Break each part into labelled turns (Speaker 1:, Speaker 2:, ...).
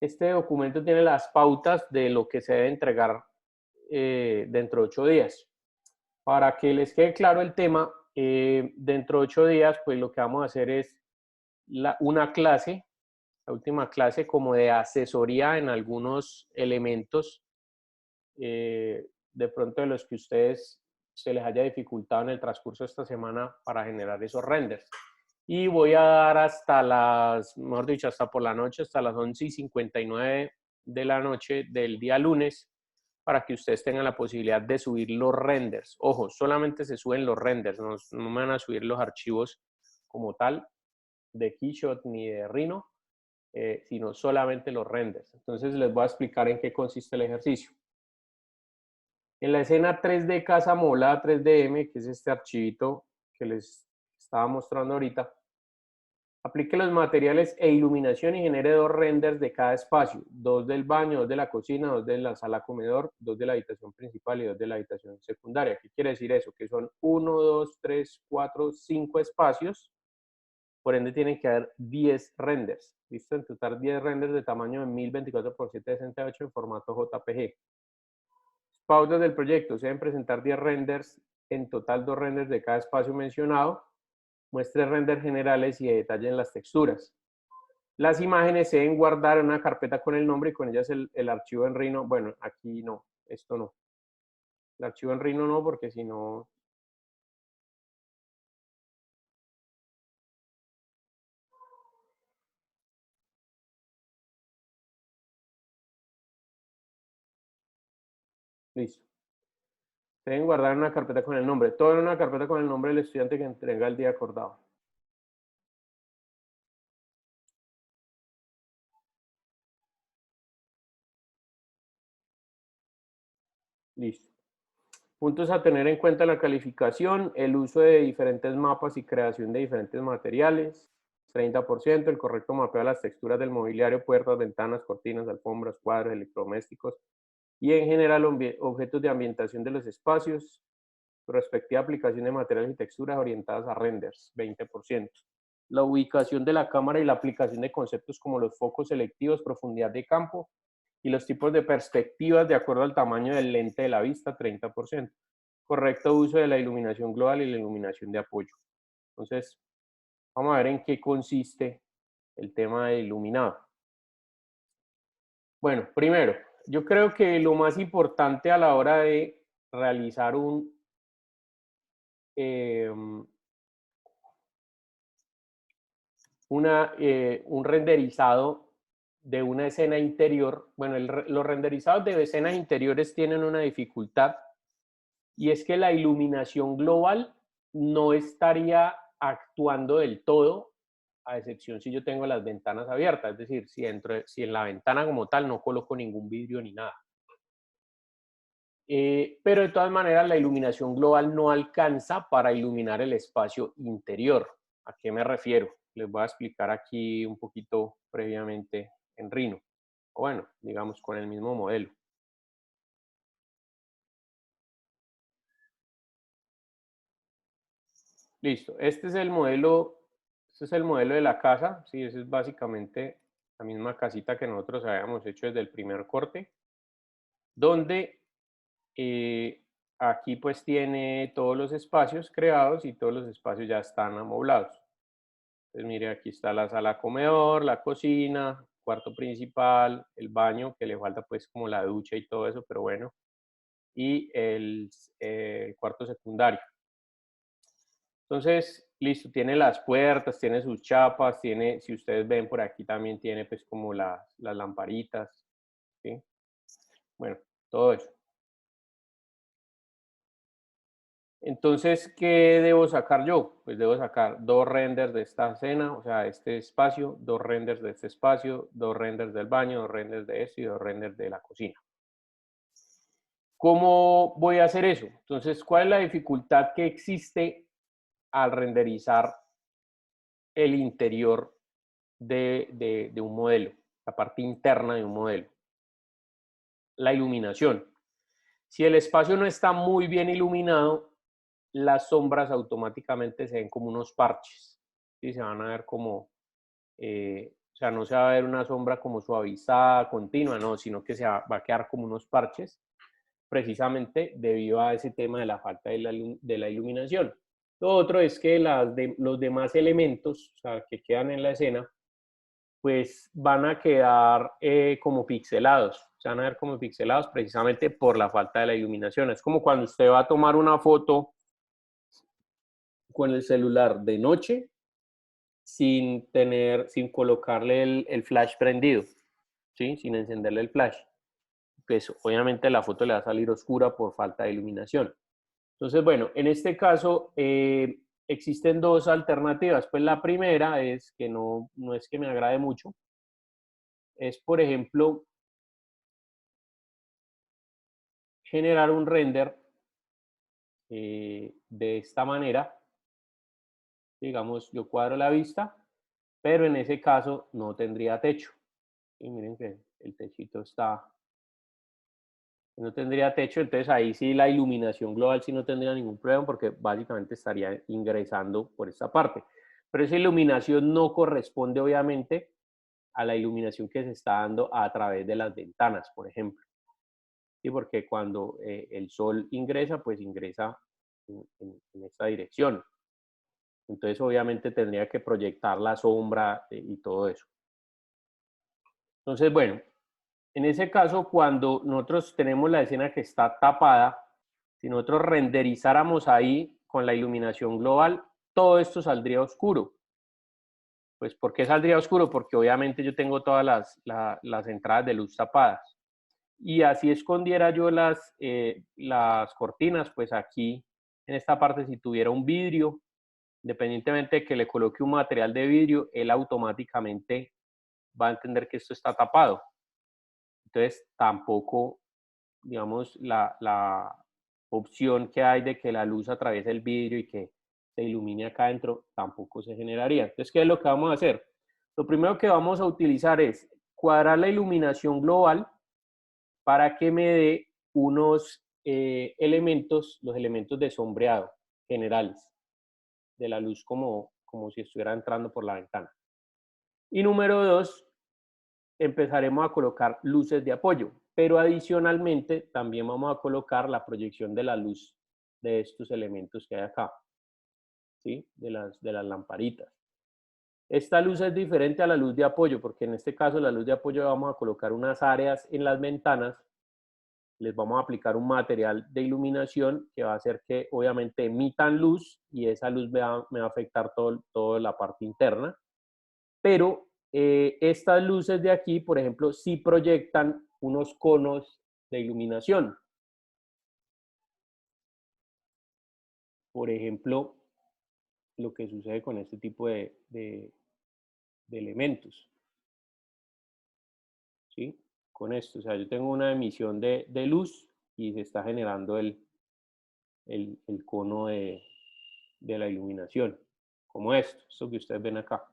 Speaker 1: Este documento tiene las pautas de lo que se debe entregar dentro de 8 días. Para que les quede claro el tema, dentro de 8 días, pues lo que vamos a hacer es una clase, la última clase como de asesoría en algunos elementos, de pronto de los que ustedes se les haya dificultado en el transcurso de esta semana para generar esos renders. Y voy a dar hasta las, mejor dicho, hasta por la noche, hasta las 11:59 de la noche del día lunes, para que ustedes tengan la posibilidad de subir los renders. Ojo, solamente se suben los renders, no me van a subir los archivos como tal de Keyshot ni de Rhino, sino solamente los renders. Entonces les voy a explicar en qué consiste el ejercicio. En la escena 3D Casa Moblada 3DM, que es este archivito que les estaba mostrando ahorita, aplique los materiales e iluminación y genere 2 renders de cada espacio, 2 del baño, 2 de la cocina, 2 de la sala comedor, 2 de la habitación principal y 2 de la habitación secundaria. ¿Qué quiere decir eso? Que son 1, 2, 3, 4, 5 espacios, por ende tienen que haber 10 renders. ¿Listo? En total 10 renders de tamaño de 1024 por 768 en formato JPG. Pautas del proyecto: se deben presentar 10 renders, en total 2 renders de cada espacio mencionado. Muestre renders generales y detallen las texturas. Las imágenes se deben guardar en una carpeta con el nombre y con ellas el archivo en Rhino. Bueno, aquí no, esto no. El archivo en Rhino no, porque si no... Listo. Se deben guardar en una carpeta con el nombre. Todo en una carpeta con el nombre del estudiante que entrega el día acordado. Listo. Puntos a tener en cuenta en la calificación: el uso de diferentes mapas y creación de diferentes materiales, 30%, el correcto mapeo de las texturas del mobiliario, puertas, ventanas, cortinas, alfombras, cuadros, electrodomésticos y en general objetos de ambientación de los espacios, su respectiva aplicación de materiales y texturas orientadas a renders, 20%. La ubicación de la cámara y la aplicación de conceptos como los focos selectivos, profundidad de campo y los tipos de perspectivas de acuerdo al tamaño del lente de la vista, 30%. Correcto uso de la iluminación global y la iluminación de apoyo. Entonces, vamos a ver en qué consiste el tema de iluminado. Bueno, primero, yo creo que lo más importante a la hora de realizar un renderizado de una escena interior, bueno, los renderizados de escenas interiores tienen una dificultad, y es que la iluminación global no estaría actuando del todo, a excepción si yo tengo las ventanas abiertas, es decir, si en la ventana como tal no coloco ningún vidrio ni nada. Pero de todas maneras la iluminación global no alcanza para iluminar el espacio interior. ¿A qué me refiero? Les voy a explicar aquí un poquito previamente en Rhino, o bueno, digamos con el mismo modelo. Listo, este es el modelo de la casa, sí, ese es básicamente la misma casita que nosotros habíamos hecho desde el primer corte, donde aquí pues tiene todos los espacios creados y todos los espacios ya están amoblados. Entonces mire, aquí está la sala comedor, la cocina, cuarto principal, el baño, que le falta pues como la ducha y todo eso, pero bueno, y el cuarto secundario. Entonces, listo, tiene las puertas, tiene sus chapas, tiene, si ustedes ven por aquí también tiene pues como las lamparitas, ¿sí? Bueno, todo eso. Entonces, ¿qué debo sacar yo? Pues debo sacar 2 renders de esta escena, o sea, este espacio, 2 renders de este espacio, 2 renders del baño, 2 renders de esto y 2 renders de la cocina. ¿Cómo voy a hacer eso? Entonces, ¿cuál es la dificultad que existe al renderizar el interior de un modelo, la parte interna de un modelo? La iluminación. Si el espacio no está muy bien iluminado, las sombras automáticamente se ven como unos parches, ¿sí? Se van a ver como, o sea, no se va a ver una sombra como suavizada, continua, no, sino que va a quedar como unos parches, precisamente debido a ese tema de la falta de la iluminación. Lo otro es que los demás elementos, o sea, que quedan en la escena, pues van a quedar como pixelados, se van a ver como pixelados precisamente por la falta de la iluminación. Es como cuando usted va a tomar una foto con el celular de noche sin colocarle el flash prendido, ¿sí? Sin encenderle el flash. Pues obviamente la foto le va a salir oscura por falta de iluminación. Entonces, bueno, en este caso existen dos alternativas. Pues la primera es que no es que me agrade mucho. Es, por ejemplo, generar un render de esta manera. Digamos, yo cuadro la vista, pero en ese caso no tendría techo. Y miren que el techito no tendría techo, entonces ahí sí la iluminación global sí no tendría ningún problema porque básicamente estaría ingresando por esta parte. Pero esa iluminación no corresponde obviamente a la iluminación que se está dando a través de las ventanas, por ejemplo. ¿Sí? Porque cuando el sol ingresa, pues ingresa en esta dirección. Entonces obviamente tendría que proyectar la sombra y todo eso. Entonces, bueno, en ese caso, cuando nosotros tenemos la escena que está tapada, si nosotros renderizáramos ahí con la iluminación global, todo esto saldría oscuro. Pues, ¿por qué saldría oscuro? Porque obviamente yo tengo todas las entradas de luz tapadas. Y así escondiera yo las cortinas, pues aquí, en esta parte, si tuviera un vidrio, independientemente de que le coloque un material de vidrio, él automáticamente va a entender que esto está tapado. Entonces, tampoco, digamos, la opción que hay de que la luz atraviese el vidrio y que se ilumine acá adentro, tampoco se generaría. Entonces, ¿qué es lo que vamos a hacer? Lo primero que vamos a utilizar es cuadrar la iluminación global para que me dé unos elementos, los elementos de sombreado generales de la luz como si estuviera entrando por la ventana. Y número dos, empezaremos a colocar luces de apoyo, pero adicionalmente también vamos a colocar la proyección de la luz de estos elementos que hay acá, ¿sí? De las lamparitas. Esta luz es diferente a la luz de apoyo, porque en este caso la luz de apoyo vamos a colocar unas áreas en las ventanas, les vamos a aplicar un material de iluminación que va a hacer que obviamente emitan luz y esa luz me va a afectar toda la parte interna, pero estas luces de aquí, por ejemplo, sí proyectan unos conos de iluminación. Por ejemplo, lo que sucede con este tipo de elementos. ¿Sí? Con esto, o sea, yo tengo una emisión de luz y se está generando el cono de la iluminación, como esto que ustedes ven acá.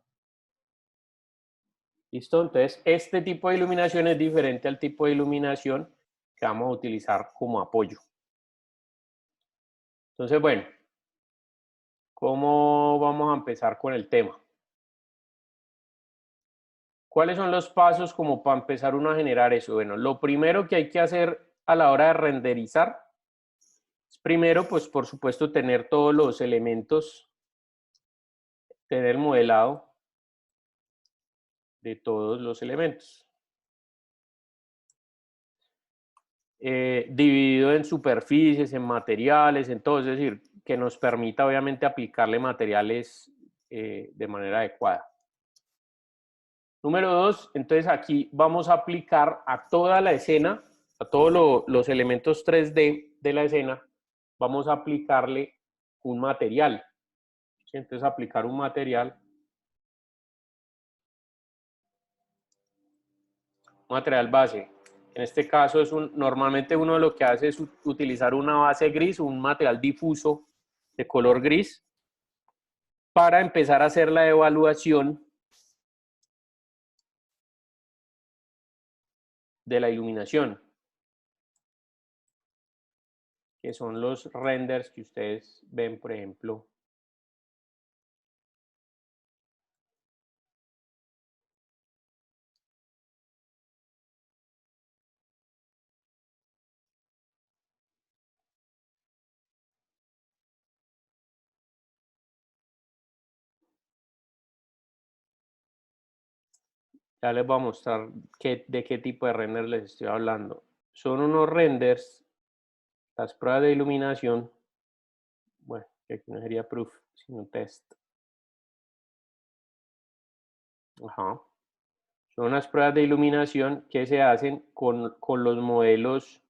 Speaker 1: ¿Listo? Entonces, este tipo de iluminación es diferente al tipo de iluminación que vamos a utilizar como apoyo. Entonces, bueno, ¿cómo vamos a empezar con el tema? ¿Cuáles son los pasos como para empezar uno a generar eso? Bueno, lo primero que hay que hacer a la hora de renderizar es primero, pues por supuesto, tener todos los elementos, tener el modelado de todos los elementos. Dividido en superficies, en materiales, en todo, es decir, que nos permita obviamente aplicarle materiales de manera adecuada. Número dos, entonces aquí vamos a aplicar a toda la escena, a todos los elementos 3D de la escena, vamos a aplicarle un material. ¿Sí? Entonces aplicar un material base. En este caso normalmente uno lo que hace es utilizar una base gris o un material difuso de color gris para empezar a hacer la evaluación de la iluminación, que son los renders que ustedes ven, por ejemplo, Ya les voy a mostrar de qué tipo de render les estoy hablando. Son unos renders, las pruebas de iluminación. Bueno, que aquí no sería proof, sino test. Ajá. Son unas pruebas de iluminación que se hacen con los modelos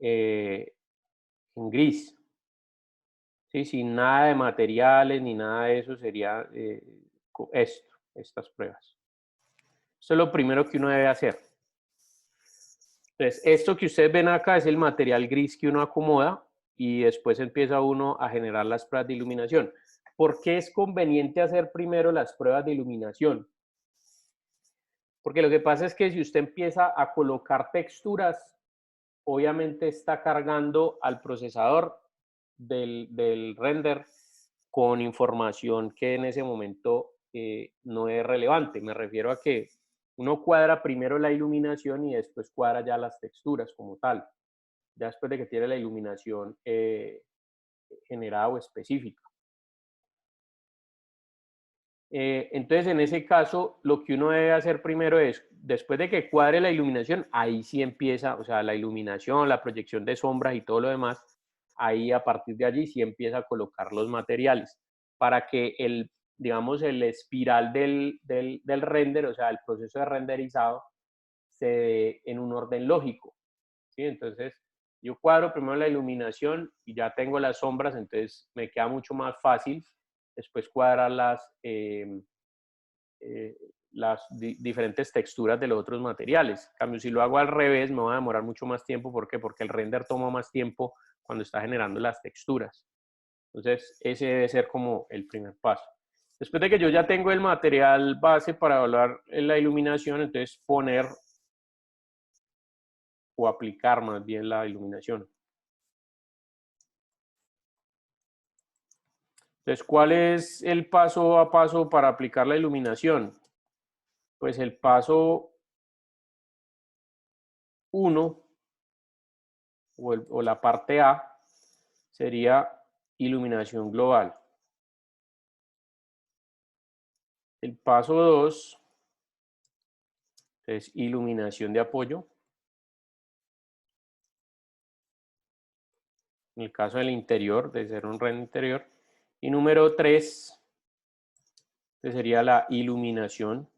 Speaker 1: en gris. Sí, sin nada de materiales ni nada de eso sería estas pruebas. Esto es lo primero que uno debe hacer. Entonces, esto que ustedes ven acá es el material gris que uno acomoda y después empieza uno a generar las pruebas de iluminación. ¿Por qué es conveniente hacer primero las pruebas de iluminación? Porque lo que pasa es que si usted empieza a colocar texturas, obviamente está cargando al procesador del render con información que en ese momento no es relevante. Me refiero a que uno cuadra primero la iluminación y después cuadra ya las texturas como tal, ya después de que tiene la iluminación generada o específica. Entonces, en ese caso, lo que uno debe hacer primero es, después de que cuadre la iluminación, ahí sí empieza, o sea, la iluminación, la proyección de sombras y todo lo demás, ahí a partir de allí sí empieza a colocar los materiales para que digamos, el espiral del render, o sea, el proceso de renderizado, se dé en un orden lógico, ¿sí? Entonces, yo cuadro primero la iluminación y ya tengo las sombras, entonces me queda mucho más fácil después cuadrar las diferentes texturas de los otros materiales. En cambio, si lo hago al revés, me va a demorar mucho más tiempo. ¿Por qué? Porque el render toma más tiempo cuando está generando las texturas. Entonces, ese debe ser como el primer paso. Después de que yo ya tengo el material base para evaluar la iluminación, entonces poner o aplicar más bien la iluminación. Entonces, ¿cuál es el paso a paso para aplicar la iluminación? Pues el paso 1 o la parte A sería iluminación global. El paso 2 es iluminación de apoyo. En el caso del interior, de ser un render interior. Y número 3 sería la iluminación,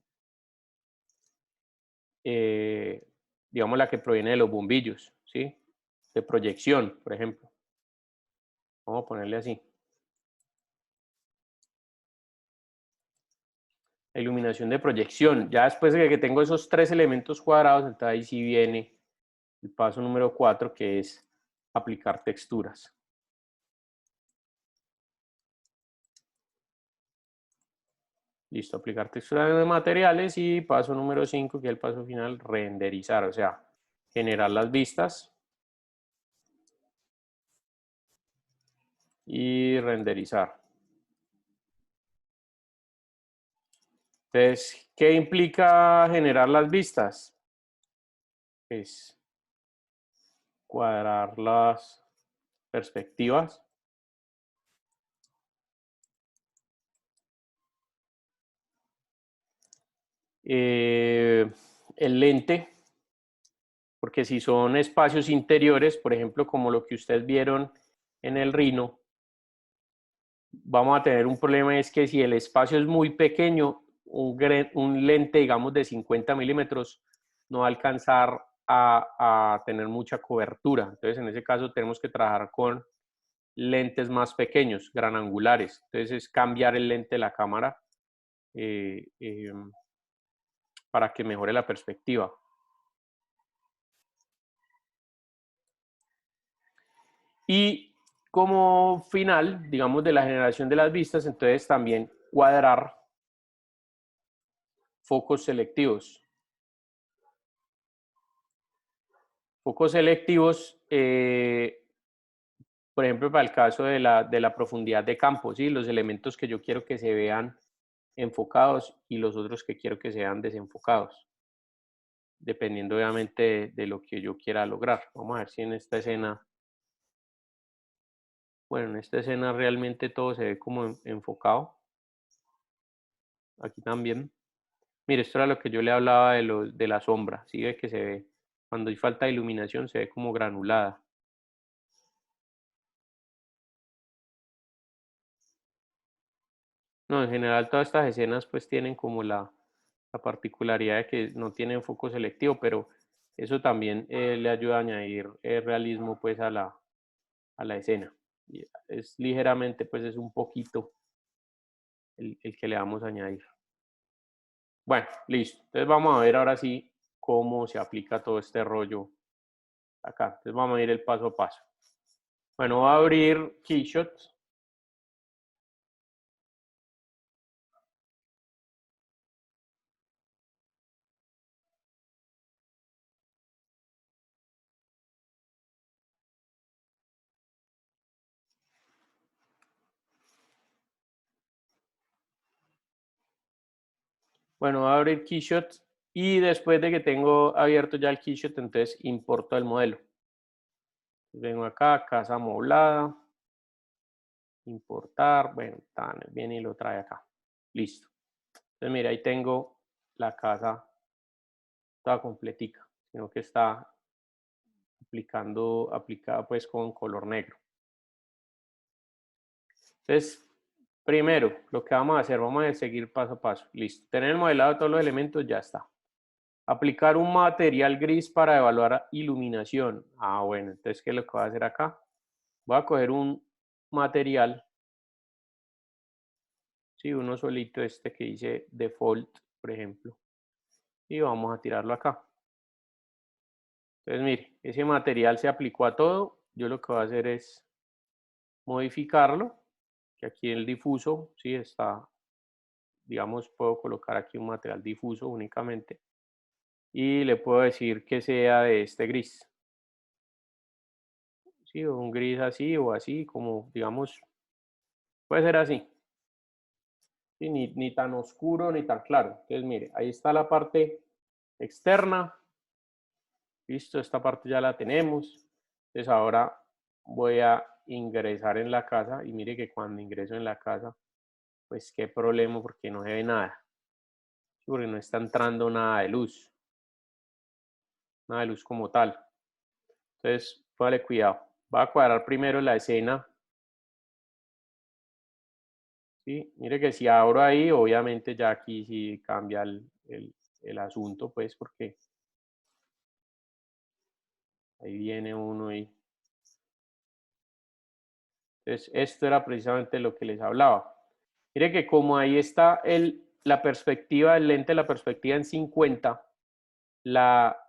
Speaker 1: digamos la que proviene de los bombillos, ¿sí? De proyección, por ejemplo. Vamos a ponerle así. La iluminación de proyección. Ya después de que tengo esos 3 elementos cuadrados, entonces ahí sí viene el paso número 4, que es aplicar texturas. Listo, aplicar texturas de materiales y paso número 5, que es el paso final, renderizar, o sea, generar las vistas y renderizar. Entonces, ¿qué implica generar las vistas? Es cuadrar las perspectivas. El lente, porque si son espacios interiores, por ejemplo, como lo que ustedes vieron en el Rhino, vamos a tener un problema, es que si el espacio es muy pequeño, un lente, digamos, de 50 milímetros no va a alcanzar a tener mucha cobertura. Entonces, en ese caso, tenemos que trabajar con lentes más pequeños, gran angulares. Entonces, es cambiar el lente de la cámara para que mejore la perspectiva. Y como final, digamos, de la generación de las vistas, entonces también cuadrar focos selectivos. Focos selectivos, por ejemplo, para el caso de la profundidad de campo, ¿sí? Los elementos que yo quiero que se vean enfocados y los otros que quiero que sean desenfocados, dependiendo obviamente de lo que yo quiera lograr. Vamos a ver si en esta escena, bueno, en esta escena realmente todo se ve como enfocado. Aquí también. Mire, esto era lo que yo le hablaba de la sombra. ¿Sí ve que se ve? Cuando hay falta de iluminación se ve como granulada. No, en general todas estas escenas pues tienen como la particularidad de que no tienen foco selectivo, pero eso también le ayuda a añadir realismo pues a la escena. Y es ligeramente, pues es un poquito el que le vamos a añadir. Bueno, listo. Entonces vamos a ver ahora sí cómo se aplica todo este rollo acá. Entonces vamos a ir el paso a paso. Bueno, voy a abrir Keyshot. Bueno, voy a abrir Keyshot y después de que tengo abierto ya el Keyshot, entonces importo el modelo. Vengo acá, casa amoblada, importar, bueno, tan viene y lo trae acá. Listo. Entonces, mira, ahí tengo la casa toda completica, sino que está aplicada pues con color negro. Entonces, primero, lo que vamos a hacer, vamos a seguir paso a paso. Listo. Tener modelado todos los elementos, ya está. Aplicar un material gris para evaluar iluminación. Ah, bueno, entonces, ¿qué es lo que voy a hacer acá? Voy a coger un material, sí, uno solito, este que dice default, por ejemplo, y vamos a tirarlo acá. Entonces, mire, ese material se aplicó a todo. Yo lo que voy a hacer es modificarlo, que aquí el difuso, sí, está, digamos, puedo colocar aquí un material difuso únicamente y le puedo decir que sea de este gris, sí, o un gris así o así, como, digamos, puede ser así, ¿sí? Ni tan oscuro ni tan claro. Entonces, mire, ahí está la parte externa. Listo, esta parte ya la tenemos. Entonces ahora voy a ingresar en la casa y mire que cuando ingreso en la casa, pues qué problema porque no se ve nada. Porque no está entrando nada de luz como tal. Entonces, póngale cuidado. Va a cuadrar primero la escena. ¿Sí? Mire que si abro ahí, obviamente ya aquí sí cambia el asunto, pues porque ahí viene uno y... Entonces, esto era precisamente lo que les hablaba. Mire que como ahí está la perspectiva del lente, la perspectiva en 50, la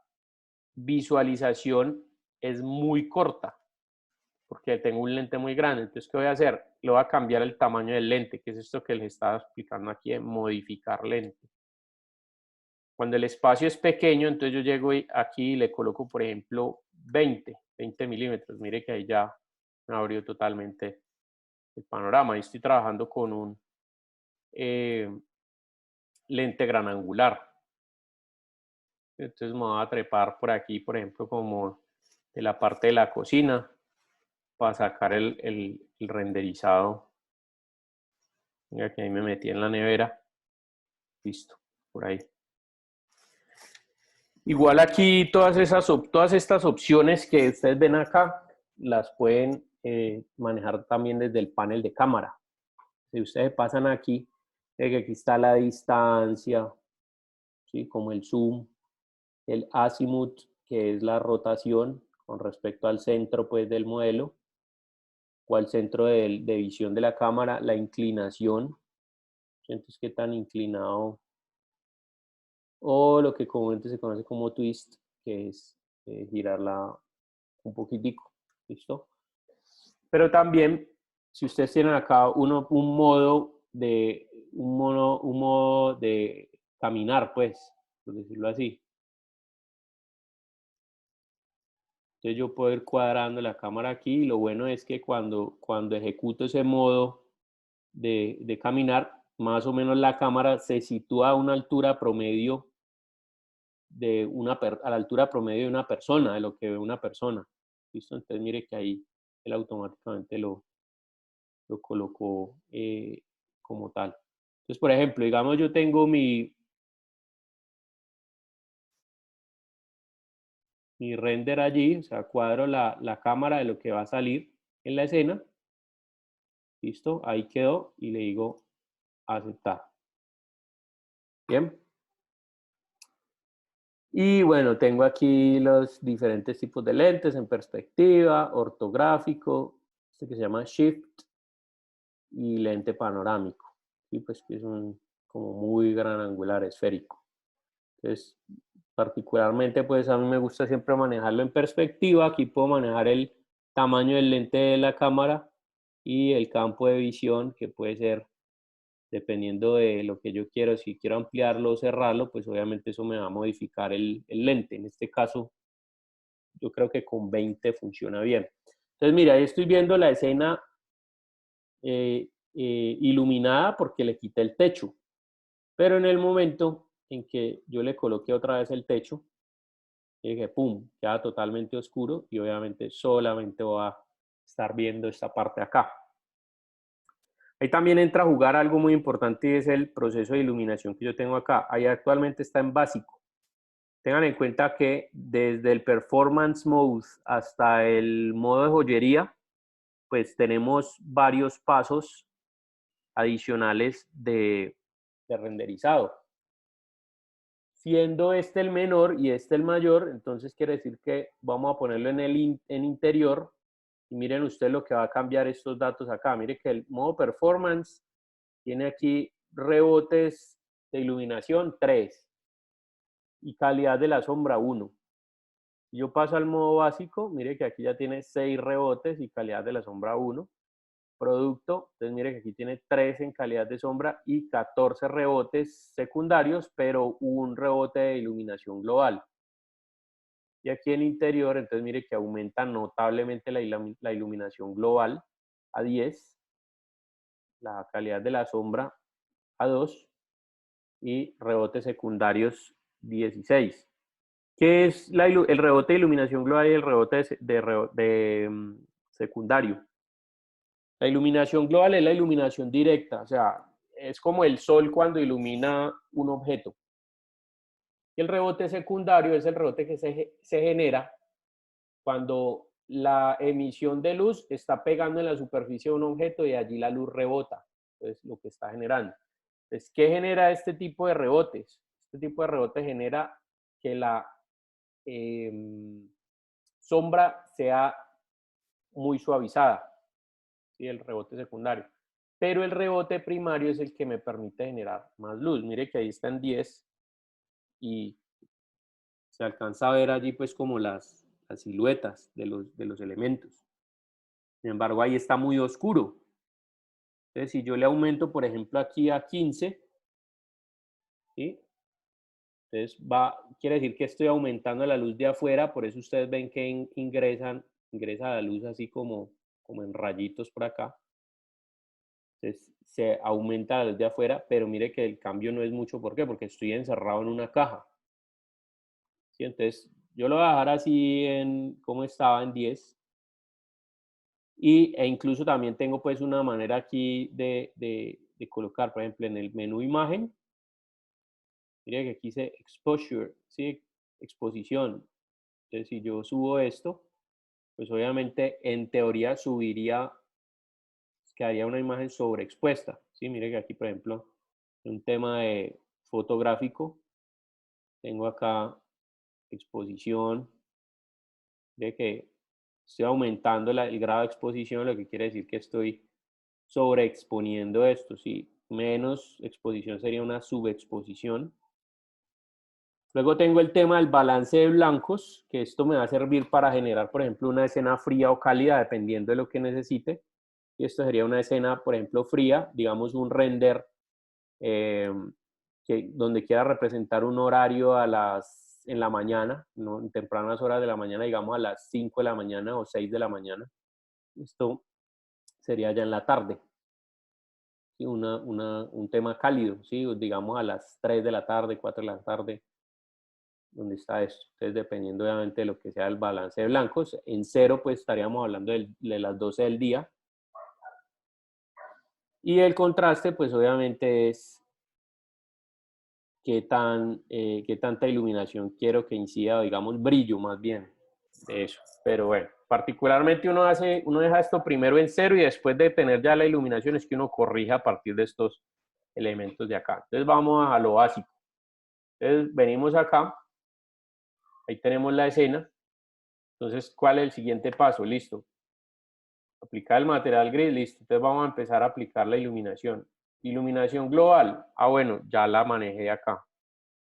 Speaker 1: visualización es muy corta, porque tengo un lente muy grande. Entonces, ¿qué voy a hacer? Le voy a cambiar el tamaño del lente, que es esto que les estaba explicando aquí de modificar lente. Cuando el espacio es pequeño, entonces yo llego aquí y le coloco, por ejemplo, 20 milímetros. Mire que ahí ya me abrió totalmente el panorama. Ahí estoy trabajando con un lente gran angular. Entonces me voy a trepar por aquí, por ejemplo, como de la parte de la cocina para sacar el renderizado. Mira que ahí me metí en la nevera. Listo, por ahí. Igual aquí todas estas opciones que ustedes ven acá las pueden manejar también desde el panel de cámara. Si ustedes pasan aquí, que aquí está la distancia, ¿sí? Como el zoom, el azimuth, que es la rotación con respecto al centro pues, del modelo, o al centro de visión de la cámara, la inclinación, entonces qué tan inclinado, o lo que comúnmente se conoce como twist, que es girarla un poquitico, ¿listo? Pero también, si ustedes tienen acá un modo de caminar, pues, por decirlo así. Entonces yo puedo ir cuadrando la cámara aquí y lo bueno es que cuando ejecuto ese modo de caminar, más o menos la cámara se sitúa a una altura promedio a la altura promedio de una persona, de lo que ve una persona. ¿Listo? Entonces mire que ahí él automáticamente lo colocó como tal. Entonces, por ejemplo, digamos yo tengo mi render allí, o sea, cuadro la cámara de lo que va a salir en la escena. Listo, ahí quedó y le digo aceptar. Bien. Y bueno, tengo aquí los diferentes tipos de lentes en perspectiva, ortográfico, este que se llama Shift y lente panorámico. Y pues que es un como muy gran angular esférico. Entonces, particularmente pues a mí me gusta siempre manejarlo en perspectiva. Aquí puedo manejar el tamaño del lente de la cámara y el campo de visión, que puede ser dependiendo de lo que yo quiero. Si quiero ampliarlo o cerrarlo, pues obviamente eso me va a modificar el lente. En este caso, yo creo que con 20 funciona bien. Entonces, mira, ahí estoy viendo la escena iluminada porque le quité el techo. Pero en el momento en que yo le coloqué otra vez el techo, dije, ¡pum!, queda totalmente oscuro y obviamente solamente voy a estar viendo esta parte acá. Ahí también entra a jugar algo muy importante y es el proceso de iluminación que yo tengo acá. Ahí actualmente está en básico. Tengan en cuenta que desde el Performance Mode hasta el modo de joyería, pues tenemos varios pasos adicionales de renderizado. Siendo este el menor y este el mayor, entonces quiere decir que vamos a ponerlo en interior. Y miren ustedes lo que va a cambiar estos datos acá. Mire que el modo performance tiene aquí rebotes de iluminación 3 y calidad de la sombra 1. Yo paso al modo básico, mire que aquí ya tiene 6 rebotes y calidad de la sombra 1. Producto, entonces mire que aquí tiene 3 en calidad de sombra y 14 rebotes secundarios, pero un rebote de iluminación global. Y aquí en interior, entonces mire que aumenta notablemente la iluminación global a 10, la calidad de la sombra a 2 y rebotes secundarios 16. ¿Qué es el rebote de iluminación global y el rebote secundario? La iluminación global es la iluminación directa, o sea, es como el sol cuando ilumina un objeto. Y el rebote secundario es el rebote que se genera cuando la emisión de luz está pegando en la superficie de un objeto y allí la luz rebota. Entonces, lo que está generando. Entonces, ¿qué genera este tipo de rebotes? Este tipo de rebote genera que la sombra sea muy suavizada, ¿sí? El rebote secundario. Pero el rebote primario es el que me permite generar más luz. Mire que ahí está en 10 y se alcanza a ver allí pues como las siluetas de los elementos. Sin embargo, ahí está muy oscuro. Entonces, si yo le aumento, por ejemplo, aquí a 15, ¿sí? Entonces, quiere decir que estoy aumentando la luz de afuera, por eso ustedes ven que ingresa la luz así como en rayitos por acá. Entonces, se aumenta la luz de afuera, pero mire que el cambio no es mucho. ¿Por qué? Porque estoy encerrado en una caja. ¿Sí? Entonces, yo lo voy a dejar así en como estaba, en 10. E incluso también tengo pues una manera aquí de colocar, por ejemplo, en el menú imagen, mira que aquí dice exposure, ¿sí? Exposición. Entonces, si yo subo esto, pues obviamente en teoría quedaría una imagen sobreexpuesta, ¿sí? Mire que aquí, por ejemplo, un tema de fotográfico, tengo acá exposición, de que estoy aumentando el grado de exposición, lo que quiere decir que estoy sobreexponiendo esto, ¿sí? Menos exposición sería una subexposición. Luego tengo el tema del balance de blancos, que esto me va a servir para generar, por ejemplo, una escena fría o cálida, dependiendo de lo que necesite. Y esto sería una escena, por ejemplo, fría, digamos un render donde quiera representar un horario en la mañana, ¿no? En tempranas horas de la mañana, digamos a las 5 de la mañana o 6 de la mañana. Esto sería ya en la tarde. ¿Sí? Un tema cálido, ¿sí? Digamos a las 3 de la tarde, 4 de la tarde, donde está esto. Entonces, dependiendo obviamente de lo que sea el balance de blancos, en cero pues estaríamos hablando de las 12 del día. Y el contraste pues obviamente es qué tanta iluminación quiero que incida, digamos, brillo más bien de eso. Pero bueno, particularmente uno deja esto primero en cero y después de tener ya la iluminación es que uno corrige a partir de estos elementos de acá. Entonces vamos a lo básico. Entonces venimos acá, ahí tenemos la escena. Entonces, ¿cuál es el siguiente paso? Listo. Aplicar el material gris, listo. Entonces vamos a empezar a aplicar la iluminación. Iluminación global. Ah, bueno, ya la manejé acá.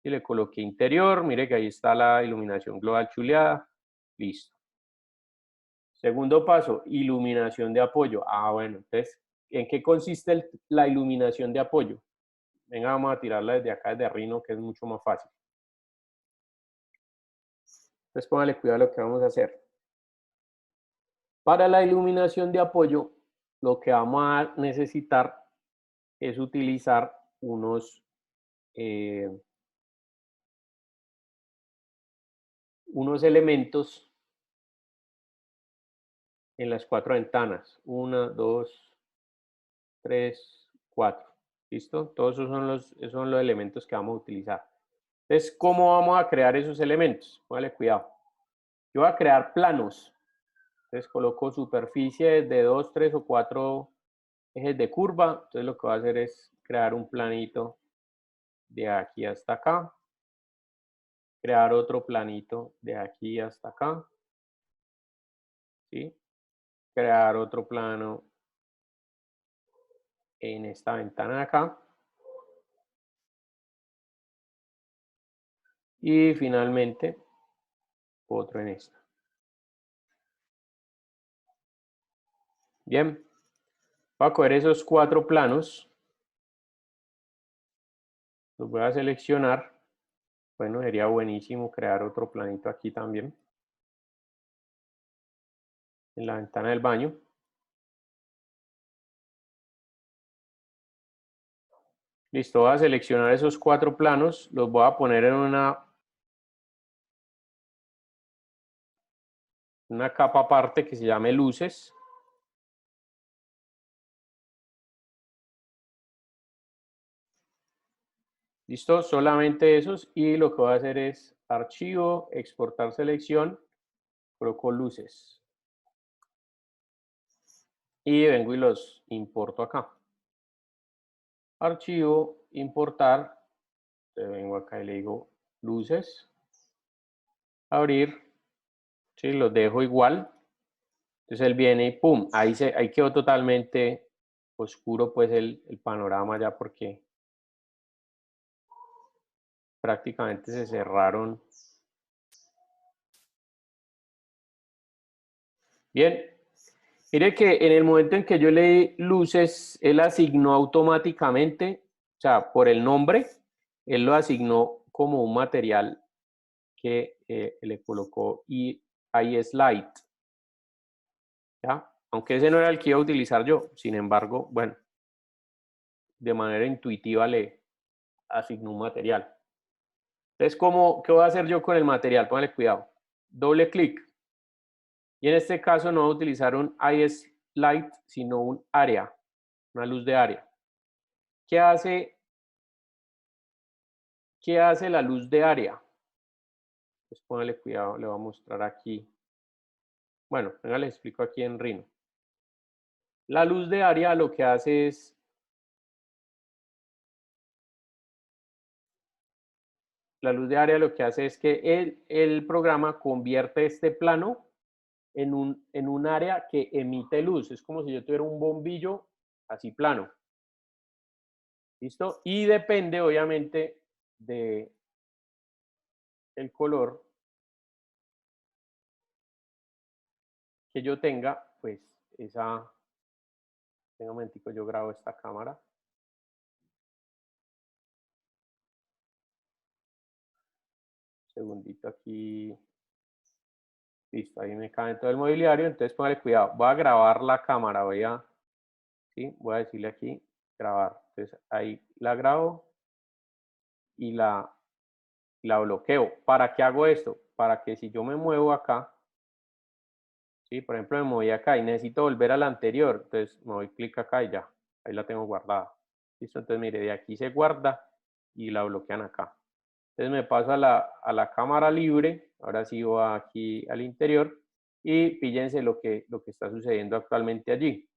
Speaker 1: Y le coloqué interior, mire que ahí está la iluminación global chuleada. Listo. Segundo paso, iluminación de apoyo. Ah, bueno, entonces, ¿en qué consiste la iluminación de apoyo? Venga, vamos a tirarla desde acá, desde Rhino, que es mucho más fácil. Entonces, póngale cuidado a lo que vamos a hacer. Para la iluminación de apoyo, lo que vamos a necesitar es utilizar unos elementos en las 4 ventanas. 1, 2, 3, 4. ¿Listo? Todos esos son los elementos que vamos a utilizar. Entonces, ¿cómo vamos a crear esos elementos? Póngale cuidado. Yo voy a crear planos. Entonces, coloco superficies de 2, 3 o 4 ejes de curva. Entonces, lo que voy a hacer es crear un planito de aquí hasta acá. Crear otro planito de aquí hasta acá. ¿Sí? Crear otro plano en esta ventana de acá. Y finalmente, otro en esta. Bien. Voy a coger esos 4 planos. Los voy a seleccionar. Bueno, sería buenísimo crear otro planito aquí también. En la ventana del baño. Listo, voy a seleccionar esos 4 planos. Los voy a poner en una capa aparte que se llame luces. Listo, solamente esos. Y lo que voy a hacer es archivo, exportar selección, coloco luces. Y vengo y los importo acá. Archivo, importar. Entonces vengo acá y le digo luces. Abrir. Sí, los dejo igual. Entonces él viene y ¡pum! Ahí quedó totalmente oscuro pues el panorama ya porque prácticamente se cerraron. Bien, mire que en el momento en que yo le di luces, él asignó automáticamente, o sea, por el nombre, él lo asignó como un material que le colocó y ahí es light. ¿Ya? Aunque ese no era el que iba a utilizar yo, sin embargo, bueno, de manera intuitiva le asignó un material. Entonces, ¿qué voy a hacer yo con el material? Póngale cuidado. Doble clic. Y en este caso no voy a utilizar un IS Light, sino un área, una luz de área. ¿Qué hace la luz de área? Pues póngale cuidado, le voy a mostrar aquí. Bueno, venga, les explico aquí en Rhino. La luz de área lo que hace es que el programa convierte este plano en un área que emite luz. Es como si yo tuviera un bombillo así plano. ¿Listo? Y depende, obviamente, de el color que yo tenga, pues esa... Un momentico, yo grabo esta cámara. Segundito aquí. Listo, ahí me cabe todo el mobiliario. Entonces, póngale cuidado. Voy a grabar la cámara. Voy a decirle aquí, grabar. Entonces, ahí la grabo y la bloqueo. ¿Para qué hago esto? Para que si yo me muevo acá, ¿sí? Por ejemplo, me moví acá y necesito volver a la anterior. Entonces, me doy clic acá y ya. Ahí la tengo guardada. Listo, entonces mire, de aquí se guarda y la bloquean acá. Entonces me paso a la cámara libre, ahora sí voy aquí al interior y fíjense lo que está sucediendo actualmente allí.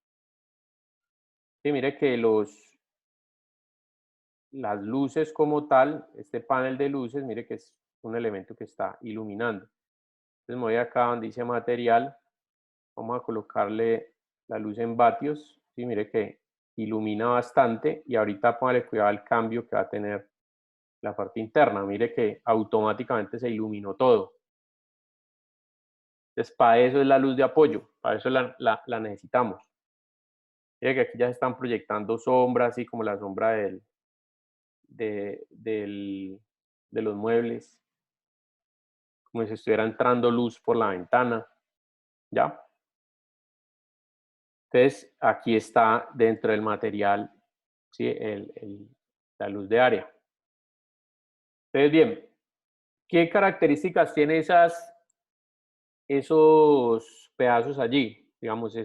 Speaker 1: Sí, mire que las luces como tal, este panel de luces, mire que es un elemento que está iluminando. Entonces me voy acá donde dice material, vamos a colocarle la luz en vatios, sí, mire que ilumina bastante y ahorita póngale cuidado al cambio que va a tener la parte interna, mire que automáticamente se iluminó todo. Entonces para eso es la luz de apoyo, para eso la necesitamos. Mire que aquí ya se están proyectando sombras, así como la sombra de los muebles, como si estuviera entrando luz por la ventana, ¿ya? Entonces, aquí está dentro del material, ¿sí? La luz de área. Entonces, bien, ¿qué características tiene esos pedazos allí? Digamos,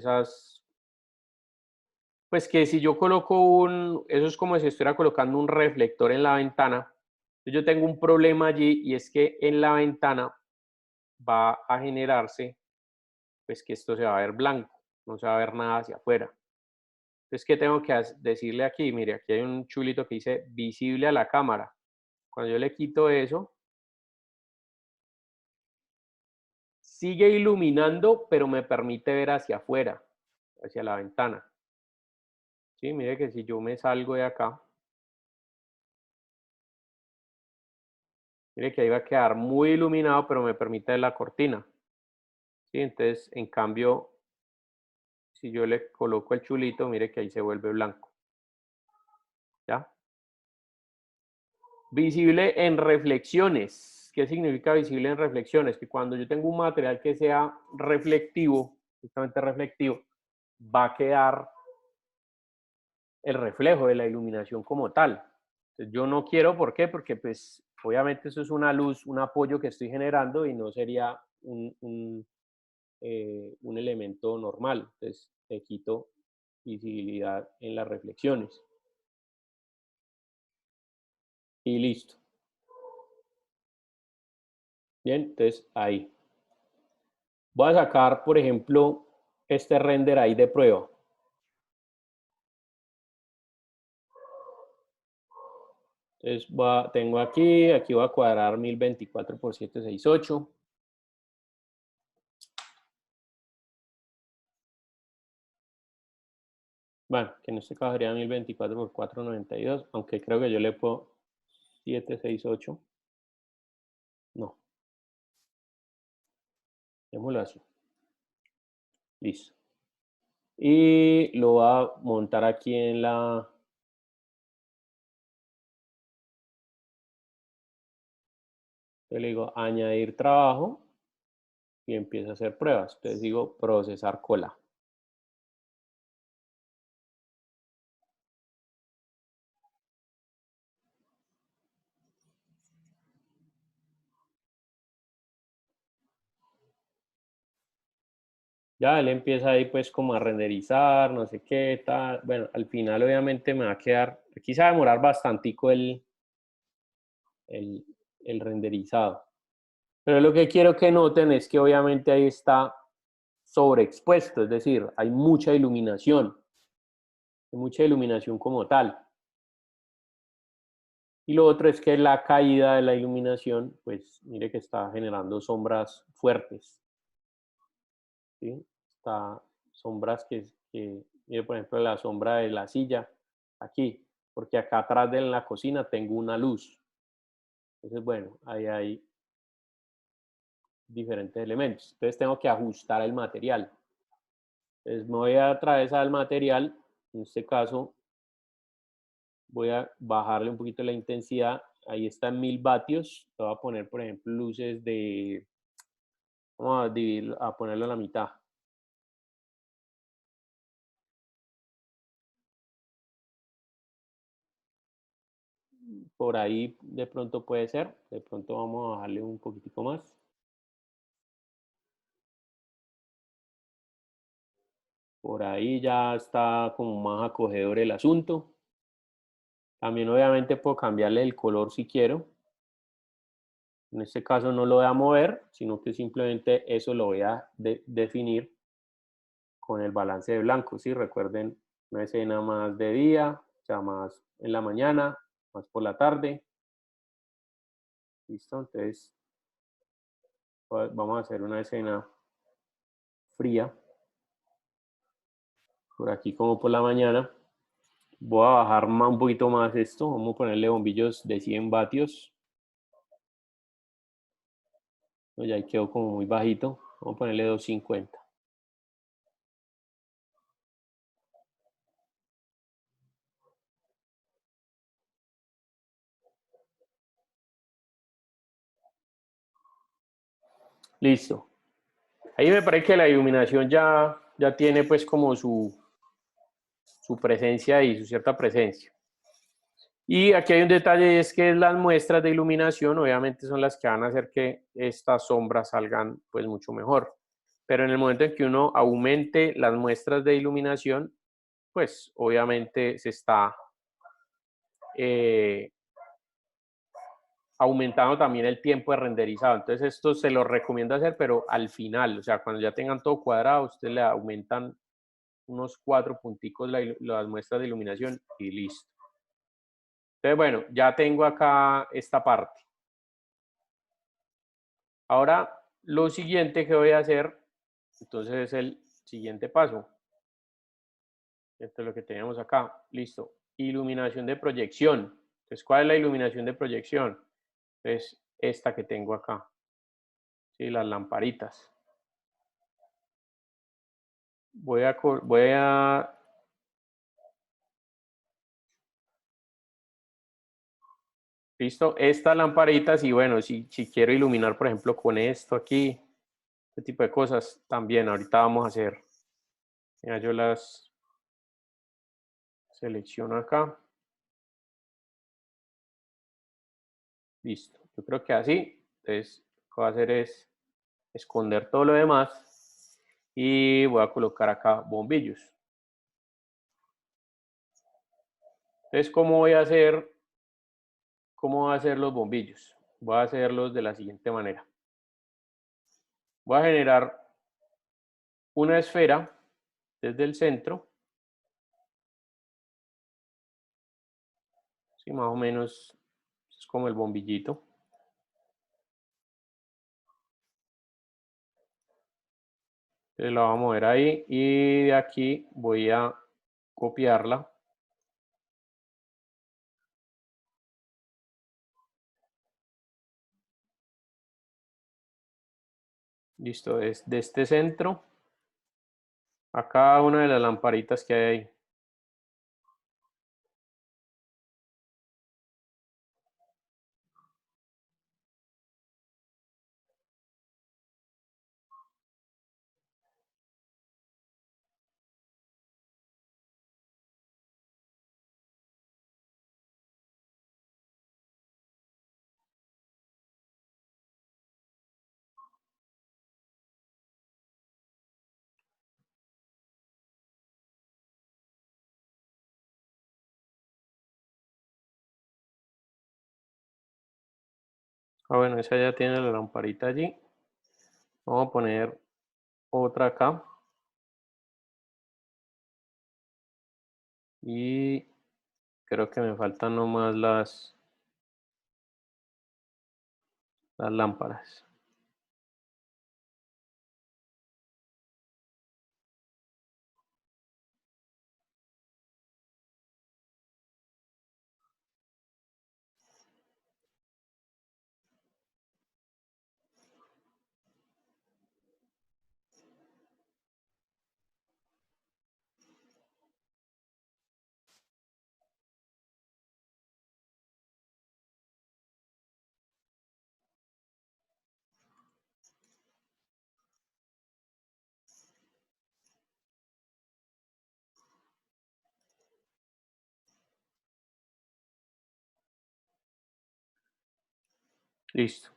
Speaker 1: pues que si yo coloco eso es como si estuviera colocando un reflector en la ventana. Yo tengo un problema allí y es que en la ventana va a generarse, pues que esto se va a ver blanco, no se va a ver nada hacia afuera. Entonces, ¿qué tengo que decirle aquí? Mire, aquí hay un chulito que dice visible a la cámara. Cuando yo le quito eso, sigue iluminando, pero me permite ver hacia afuera, hacia la ventana. Sí, mire que si yo me salgo de acá, mire que ahí va a quedar muy iluminado, pero me permite ver la cortina. Sí, entonces, en cambio, si yo le coloco el chulito, mire que ahí se vuelve blanco. ¿Ya? Visible en reflexiones. ¿Qué significa visible en reflexiones? Que cuando yo tengo un material que sea reflectivo, justamente reflectivo, va a quedar el reflejo de la iluminación como tal. Entonces, yo no quiero, ¿por qué? Porque pues obviamente eso es una luz, un apoyo que estoy generando y no sería un elemento normal. Entonces, te quito visibilidad en las reflexiones. Y listo. Bien, entonces ahí. Voy a sacar, por ejemplo, este render ahí de prueba. Entonces tengo aquí voy a cuadrar 1024 por 768. Bueno, que en este caso sería 1024 por 492, aunque creo que yo le puedo 768. No, démoslo así. Listo. Y lo voy a montar aquí en le digo añadir trabajo y empiezo a hacer pruebas. Entonces digo procesar cola. Ya él empieza ahí pues como a renderizar, no sé qué, tal. Bueno, al final obviamente me va a quedar, aquí se va a demorar bastantico el, el renderizado. Pero lo que quiero que noten es que obviamente ahí está sobreexpuesto, es decir, hay mucha iluminación como tal. Y lo otro es que la caída de la iluminación, pues mire que está generando sombras fuertes, ¿sí? Está sombras mire por ejemplo la sombra de la silla, aquí, porque acá atrás de la cocina tengo una luz. Entonces, bueno, ahí hay diferentes elementos. Entonces tengo que ajustar el material. Entonces me voy a atravesar el material, en este caso voy a bajarle un poquito la intensidad, ahí está en 1000 vatios, le voy a poner por ejemplo luces vamos a dividirlo, a ponerlo a la mitad. Por ahí de pronto puede ser, de pronto vamos a bajarle un poquitico más. Por ahí ya está como más acogedor el asunto. También obviamente puedo cambiarle el color si quiero. En este caso no lo voy a mover, sino que simplemente eso lo voy a definir con el balance de blanco. ¿Sí? Recuerden, una escena más de día, o sea, más en la mañana, más por la tarde. ¿Listo? Entonces, vamos a hacer una escena fría. Por aquí como por la mañana. Voy a bajar un poquito más esto. Vamos a ponerle bombillos de 100 vatios. Ya quedó como muy bajito. Vamos a ponerle 250. Listo. Ahí me parece que la iluminación ya tiene pues como su presencia y su cierta presencia. Y aquí hay un detalle, es que las muestras de iluminación obviamente son las que van a hacer que estas sombras salgan pues mucho mejor. Pero en el momento en que uno aumente las muestras de iluminación, pues obviamente se está aumentando también el tiempo de renderizado. Entonces esto se lo recomiendo hacer, pero al final, o sea, cuando ya tengan todo cuadrado, ustedes le aumentan unos 4 punticos las muestras de iluminación y listo. Entonces, bueno, ya tengo acá esta parte. Ahora, lo siguiente que voy a hacer, entonces es el siguiente paso. Esto es lo que tenemos acá. Listo. Iluminación de proyección. Entonces, ¿cuál es la iluminación de proyección? Es esta que tengo acá. Sí, las lamparitas. Voy a listo, estas lamparitas y bueno, si quiero iluminar, por ejemplo, con esto aquí, este tipo de cosas, también ahorita vamos a hacer. Ya yo las selecciono acá. Listo. Yo creo que así. Entonces, lo que voy a hacer es esconder todo lo demás y voy a colocar acá bombillos. Entonces, ¿cómo voy a hacer los bombillos? Voy a hacerlos de la siguiente manera. Voy a generar una esfera desde el centro. Sí, más o menos es como el bombillito. Entonces la vamos a mover ahí y de aquí voy a copiarla. Listo, es de este centro a cada una de las lamparitas que hay ahí. Ah, bueno, esa ya tiene la lamparita allí. Vamos a poner otra acá. Y creo que me faltan nomás las lámparas. Listo.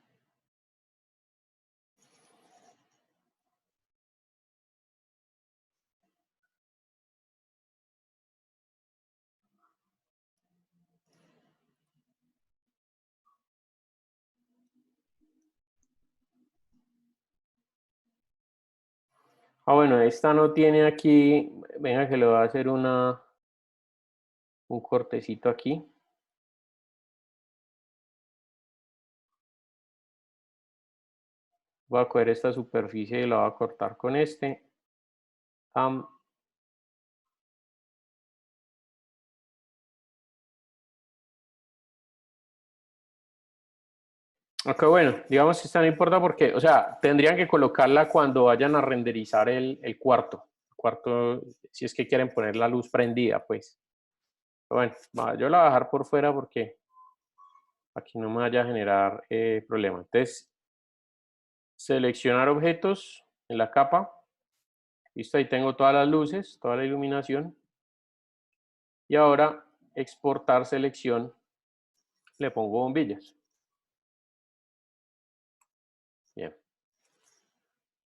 Speaker 1: Ah, bueno, esta no tiene aquí, venga que le voy a hacer un cortecito aquí. Voy a coger esta superficie y la voy a cortar con este. Aunque bueno, digamos que esta no importa porque, o sea, tendrían que colocarla cuando vayan a renderizar el cuarto. Cuarto, si es que quieren poner la luz prendida, pues. Pero bueno, yo la voy a dejar por fuera porque aquí no me vaya a generar problema. Entonces, seleccionar objetos en la capa. Listo, ahí tengo todas las luces, toda la iluminación. Y ahora, exportar selección, le pongo bombillas. Bien.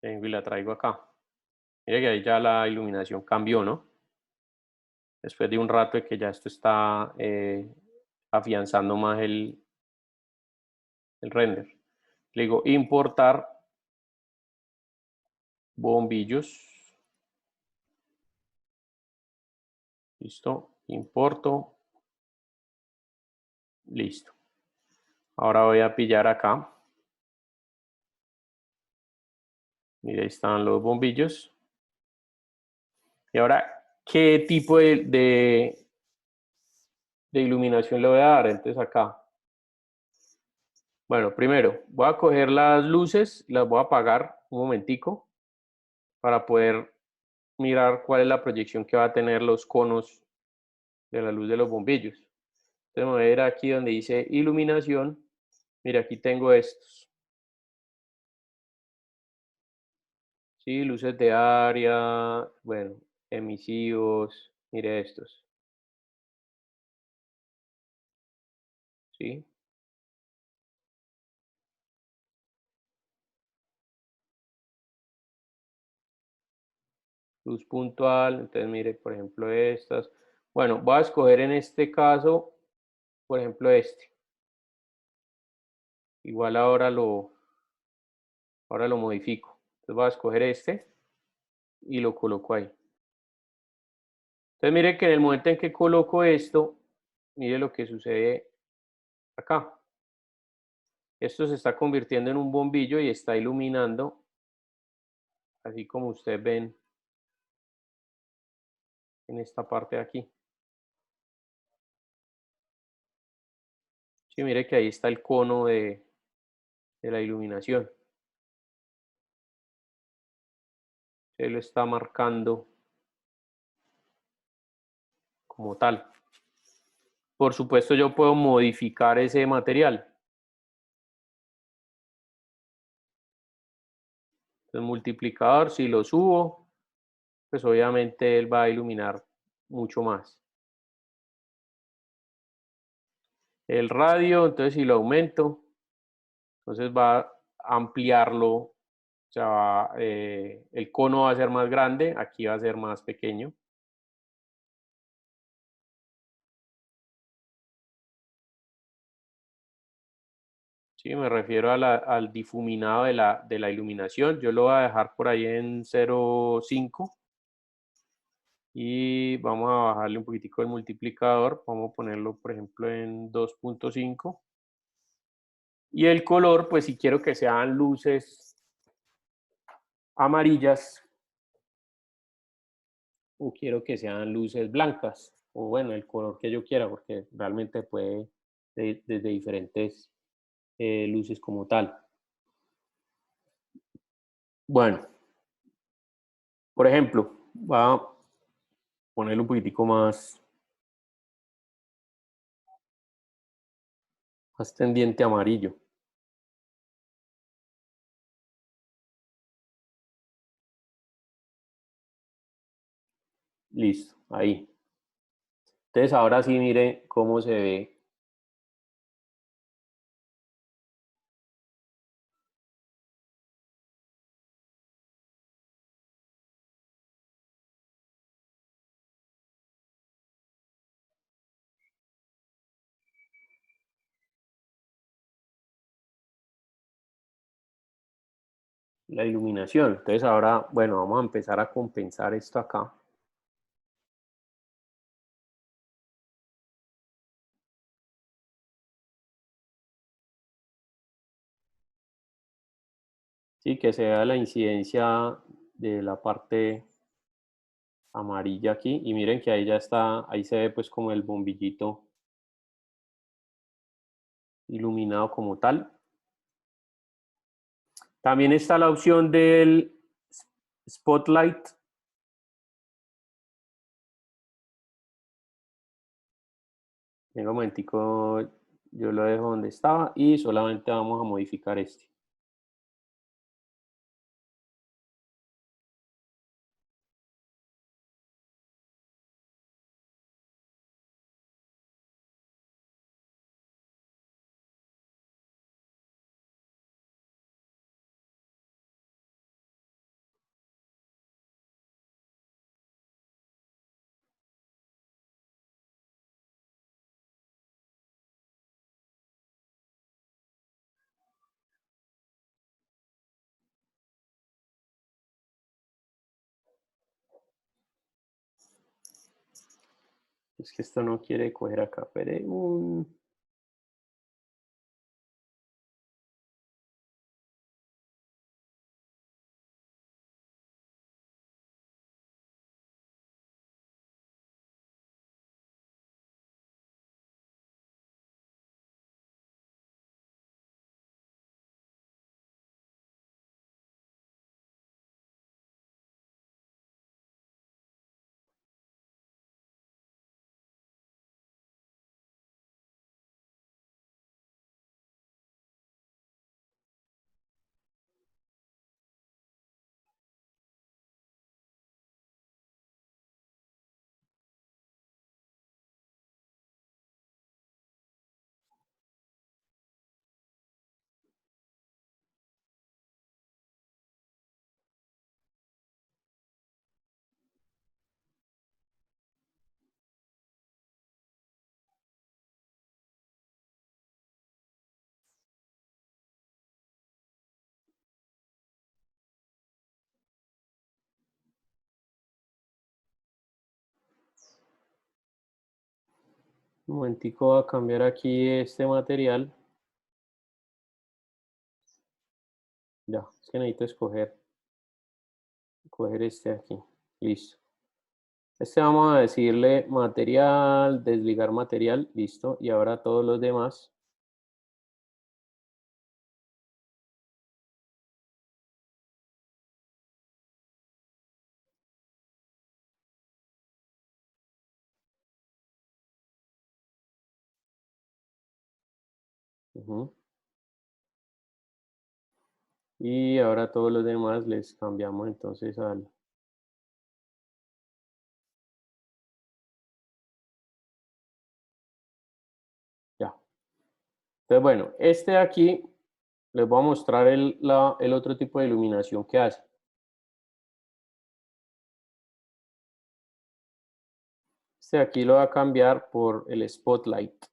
Speaker 1: Vengo y la traigo acá. Mire que ahí ya la iluminación cambió, ¿no? Después de un rato de que ya esto está afianzando más el render. Le digo importar bombillos. Listo. Importo. Listo. Ahora voy a pillar acá. Mira, ahí están los bombillos. Y ahora, ¿qué tipo de iluminación le voy a dar? Entonces acá. Bueno, primero voy a coger las luces, las voy a apagar un momentico para poder mirar cuál es la proyección que va a tener los conos de la luz de los bombillos. Entonces me voy a ir aquí donde dice iluminación. Mira, aquí tengo estos. Sí, luces de área, bueno, emisivos, mire estos. ¿Sí? Luz puntual, entonces mire, por ejemplo, estas. Bueno, voy a escoger en este caso, por ejemplo, este. Igual ahora lo modifico. Entonces voy a escoger este y lo coloco ahí. Entonces mire que en el momento en que coloco esto, mire lo que sucede acá. Esto se está convirtiendo en un bombillo y está iluminando, así como ustedes ven en esta parte de aquí. Sí, mire que ahí está el cono de la iluminación. Se lo está marcando como tal. Por supuesto, yo puedo modificar ese material. El multiplicador, si lo subo, pues obviamente él va a iluminar mucho más. El radio, entonces si lo aumento, entonces va a ampliarlo, o sea, el cono va a ser más grande, aquí va a ser más pequeño. Sí, me refiero al difuminado de la iluminación. Yo lo voy a dejar por ahí en 0,5 y vamos a bajarle un poquitico el multiplicador. Vamos a ponerlo, por ejemplo, en 2,5. Y el color, pues si quiero que sean luces amarillas o quiero que sean luces blancas, o bueno, el color que yo quiera, porque realmente puede desde diferentes luces como tal. Bueno, por ejemplo, voy a ponerle un poquitico más tendiente amarillo. Listo, ahí. Entonces ahora sí mire cómo se ve. la iluminación. Entonces ahora, bueno, vamos a empezar a compensar esto acá. Sí, que se vea la incidencia de la parte amarilla aquí. Y miren que ahí ya está, ahí se ve pues como el bombillito iluminado como tal. También está la opción del spotlight. En un momentico yo lo dejo donde estaba y solamente vamos a modificar este. Es que esto no quiere coger acá, pero un momentico voy a cambiar aquí este material. Ya, es que necesito coger este aquí. Listo. Este vamos a decirle material, desligar material, listo. Y ahora todos los demás. Ujú. Y ahora todos los demás les cambiamos entonces al... Ya. Entonces, bueno, este de aquí les voy a mostrar el otro tipo de iluminación que hace. Este de aquí lo va a cambiar por el spotlight.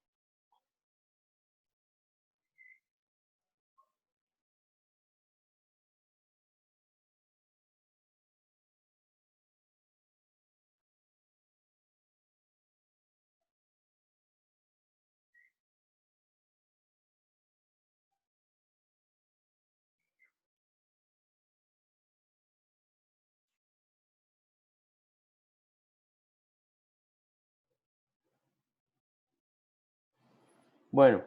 Speaker 1: Bueno,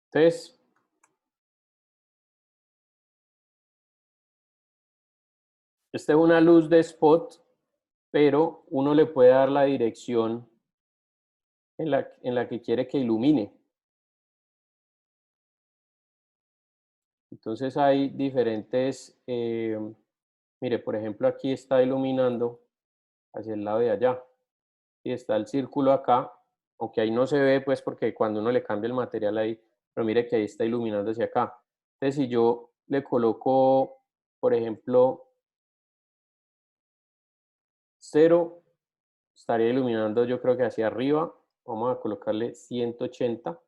Speaker 1: entonces, esta es una luz de spot, pero uno le puede dar la dirección en la que quiere que ilumine. Entonces hay diferentes, mire, por ejemplo, aquí está iluminando hacia el lado de allá y está el círculo acá, aunque ahí no se ve, pues porque cuando uno le cambia el material ahí, pero mire que ahí está iluminando hacia acá. Entonces, si yo le coloco, por ejemplo, 0, estaría iluminando yo creo que hacia arriba. Vamos a colocarle 180.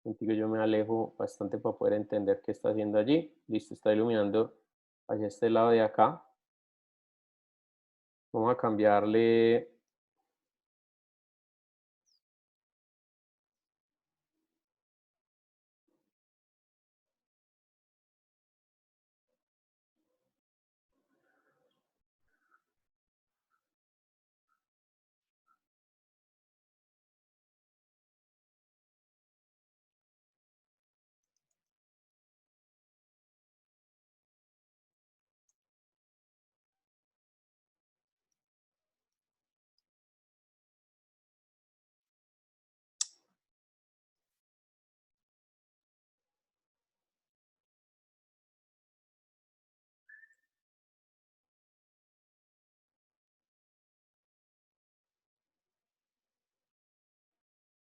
Speaker 1: Contigo yo me alejo bastante para poder entender qué está haciendo allí. Listo, está iluminando hacia este lado de acá. Vamos a cambiarle.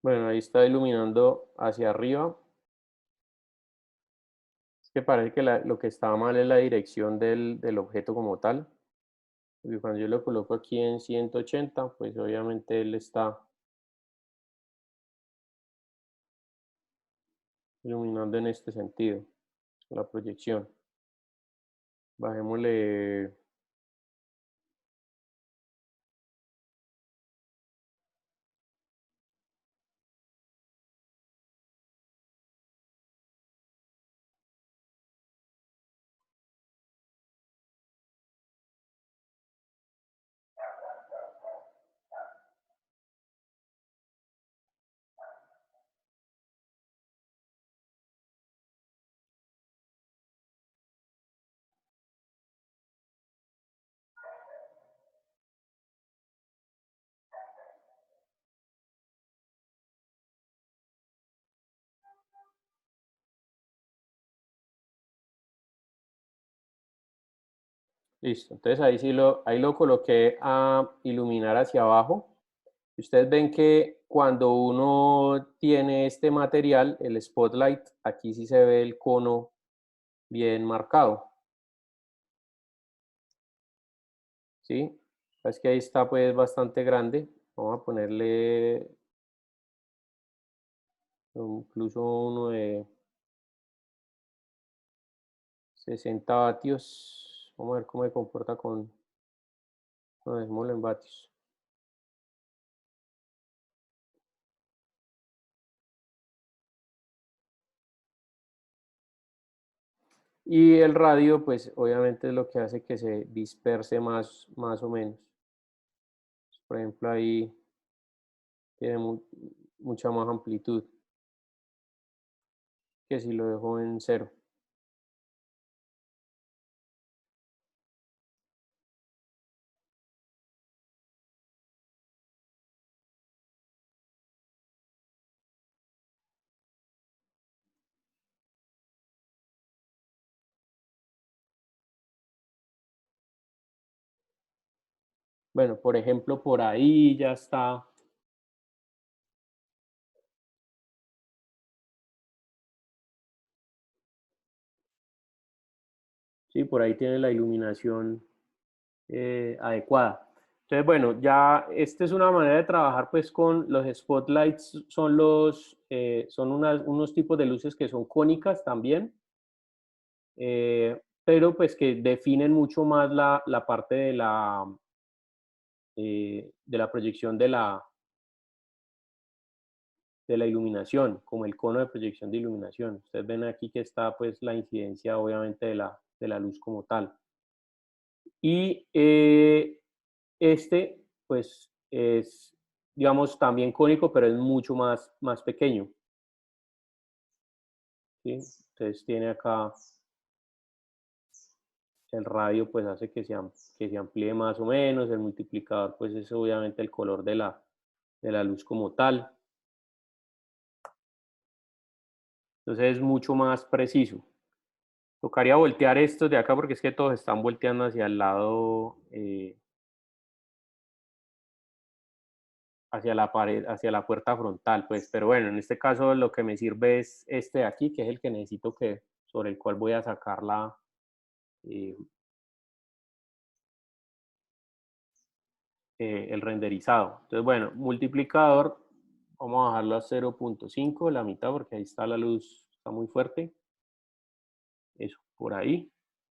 Speaker 1: Bueno, ahí está iluminando hacia arriba. Es que parece que lo que está mal es la dirección del objeto como tal. Y cuando yo lo coloco aquí en 180, pues obviamente él está iluminando en este sentido, la proyección. Bajémosle. Listo. Entonces ahí lo coloqué a iluminar hacia abajo. Ustedes ven que cuando uno tiene este material, el spotlight, aquí sí se ve el cono bien marcado, ¿sí? Es que ahí está pues bastante grande. Vamos a ponerle incluso uno de 60 vatios. Vamos a ver cómo se comporta con, no, dejémoslo en vatios. Y el radio, pues obviamente es lo que hace que se disperse más o menos. Por ejemplo, ahí tiene mucha más amplitud que si lo dejo en cero. Bueno, por ejemplo, por ahí ya está. Sí, por ahí tiene la iluminación adecuada. Entonces, bueno, ya esta es una manera de trabajar pues con los spotlights, son unos tipos de luces que son cónicas también, pero pues que definen mucho más la parte de la proyección de la iluminación, como el cono de proyección de iluminación. Ustedes ven aquí que está pues la incidencia obviamente de la luz como tal. Y este pues es, digamos, también cónico, pero es mucho más pequeño, ¿sí? Entonces tiene acá el radio, pues hace que se amplíe más o menos, el multiplicador pues es obviamente el color de la luz como tal. Entonces es mucho más preciso. Tocaría voltear estos de acá porque es que todos están volteando hacia el lado, hacia la pared, hacia la puerta frontal, pues, pero bueno, en este caso lo que me sirve es este de aquí, que es el que necesito sobre el cual voy a sacar eh, el renderizado. Entonces, bueno, multiplicador, Vamos a bajarlo a 0.5, la mitad, porque ahí está la luz, está muy fuerte. Eso, por ahí.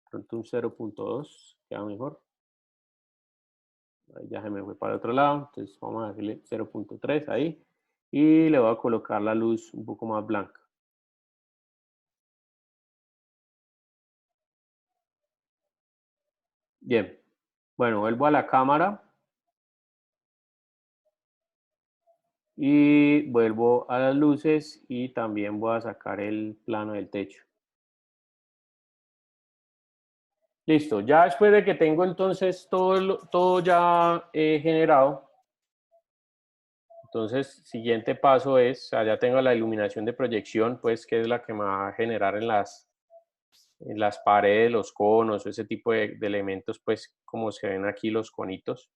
Speaker 1: Pronto un 0.2, queda mejor. Ahí ya se me fue para el otro lado, entonces vamos a darle 0.3 ahí. Y le voy a colocar la luz un poco más blanca. Bien. Bueno, vuelvo a la cámara. Y vuelvo a las luces y también voy a sacar el plano del techo. Listo, ya después de que tengo entonces todo ya generado, entonces siguiente paso es, o sea, ya tengo la iluminación de proyección, pues que es la que me va a generar en las paredes, los conos, ese tipo de elementos, pues como se ven aquí los conitos.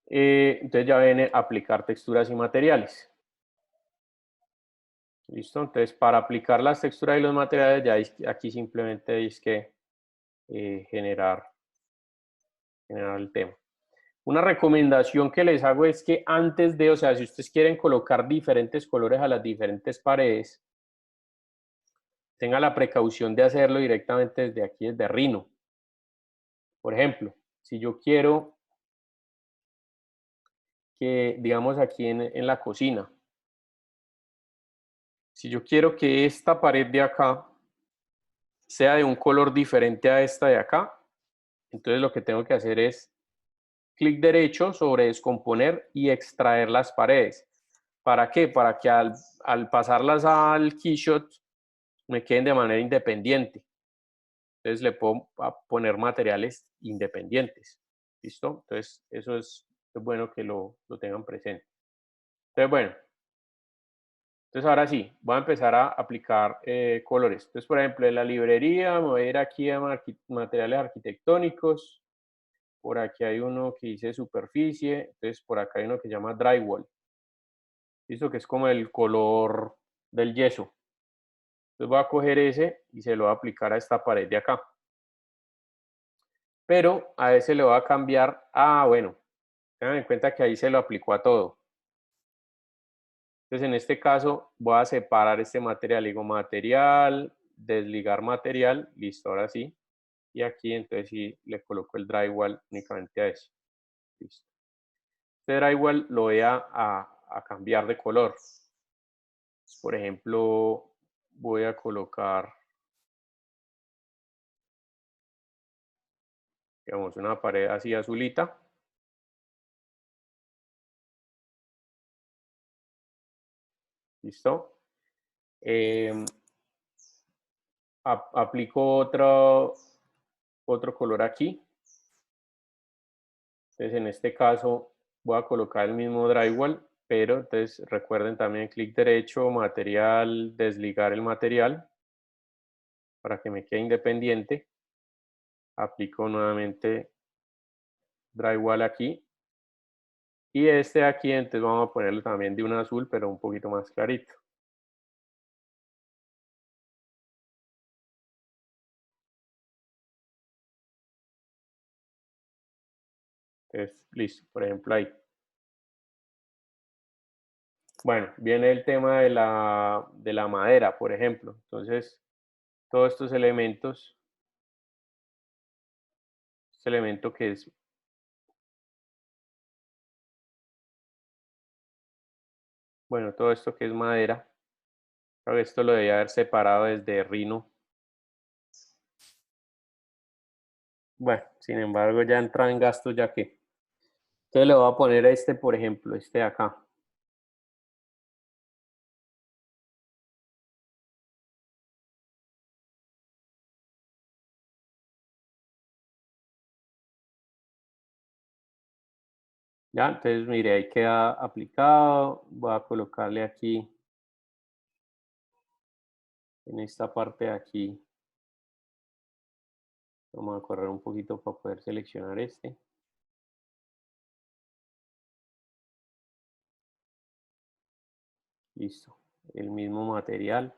Speaker 1: Entonces ya viene aplicar texturas y materiales. Listo, entonces para aplicar las texturas y los materiales, ya aquí simplemente es que generar el tema. Una recomendación que les hago es que antes de, o sea, si ustedes quieren colocar diferentes colores a las diferentes paredes, tengan la precaución de hacerlo directamente desde aquí, desde Rhino. Por ejemplo, si yo quiero que, digamos aquí en la cocina, si yo quiero que esta pared de acá sea de un color diferente a esta de acá, entonces lo que tengo que hacer es clic derecho sobre descomponer y extraer las paredes. ¿Para qué? Para que al pasarlas al Keyshot me queden de manera independiente. Entonces le puedo poner materiales independientes. ¿Listo? Entonces eso es bueno que lo tengan presente. Entonces bueno, entonces ahora sí, voy a empezar a aplicar colores. Entonces por ejemplo en la librería me voy a ir aquí a materiales arquitectónicos. Por aquí hay uno que dice superficie, entonces por acá hay uno que se llama drywall. ¿Listo? Que es como el color del yeso. Entonces voy a coger ese y se lo voy a aplicar a esta pared de acá. Pero a ese le voy a cambiar, bueno, tengan en cuenta que ahí se lo aplicó a todo. Entonces en este caso voy a separar este material, digo material, desligar material, listo, ahora sí. Y aquí entonces sí le coloco el drywall únicamente a ese. Listo. Este drywall lo voy a cambiar de color. Por ejemplo, voy a colocar, digamos, una pared así azulita. ¿Listo? Aplico otro color aquí. Entonces, en este caso, voy a colocar el mismo drywall, pero entonces recuerden también clic derecho, material, desligar el material para que me quede independiente. Aplico nuevamente drywall aquí. Y este aquí, entonces vamos a ponerlo también de un azul, pero un poquito más clarito. Entonces, listo, por ejemplo ahí. Bueno, viene el tema de la madera, por ejemplo. Entonces, todos estos elementos, este elemento que es, bueno, todo esto que es madera, creo que esto lo debía haber separado desde Rhino. Bueno, sin embargo, ya entra en gasto ya que. Entonces le voy a poner a este, por ejemplo, este de acá. Ya, entonces mire, ahí queda aplicado. Voy a colocarle aquí, en esta parte de aquí. Vamos a correr un poquito para poder seleccionar este. Listo. El mismo material.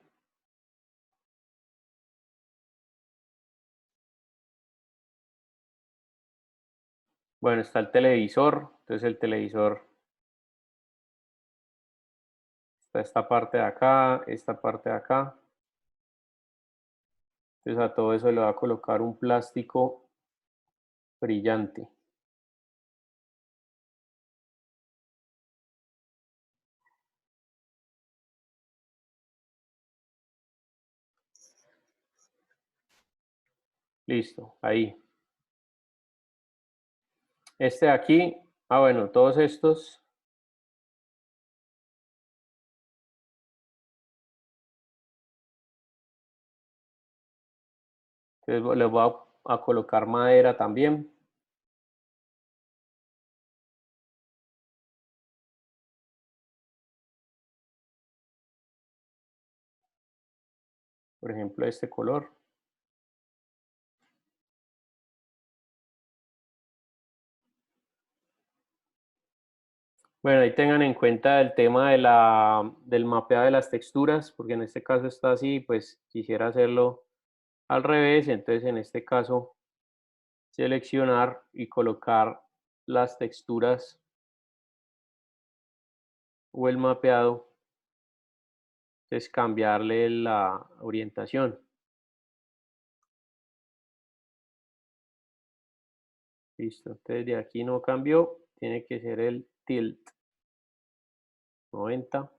Speaker 1: Bueno, está el televisor, entonces el televisor está esta parte de acá, esta parte de acá. Entonces a todo eso le va a colocar un plástico brillante. Listo, ahí. Este de aquí, bueno, todos estos, entonces les voy a colocar madera también. Por ejemplo, este color. Bueno, ahí tengan en cuenta el tema de del mapeado de las texturas, porque en este caso está así, pues quisiera hacerlo al revés, entonces en este caso seleccionar y colocar las texturas o el mapeado, es cambiarle la orientación. Listo, entonces de aquí no cambió, tiene que ser el tilt 90.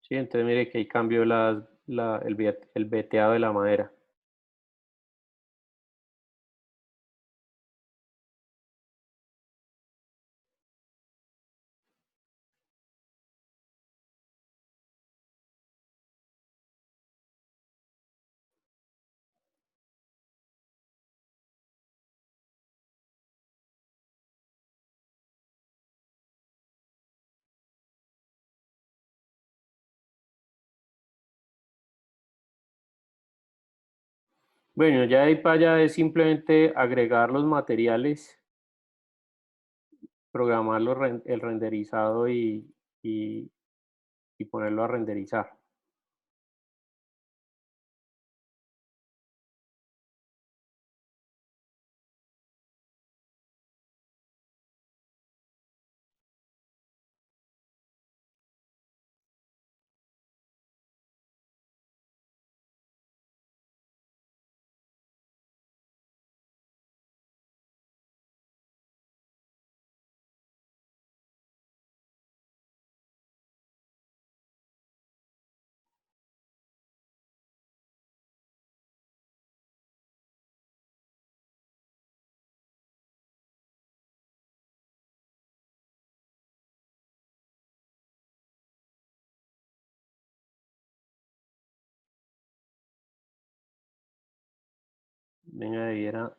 Speaker 1: Sí, entonces mire que ahí cambió el veteado de la madera. Bueno, ya de ahí para allá es simplemente agregar los materiales, programar el renderizado y, y ponerlo a renderizar. Venga, debiera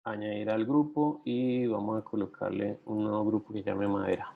Speaker 1: añadir al grupo y vamos a colocarle un nuevo grupo que llame madera.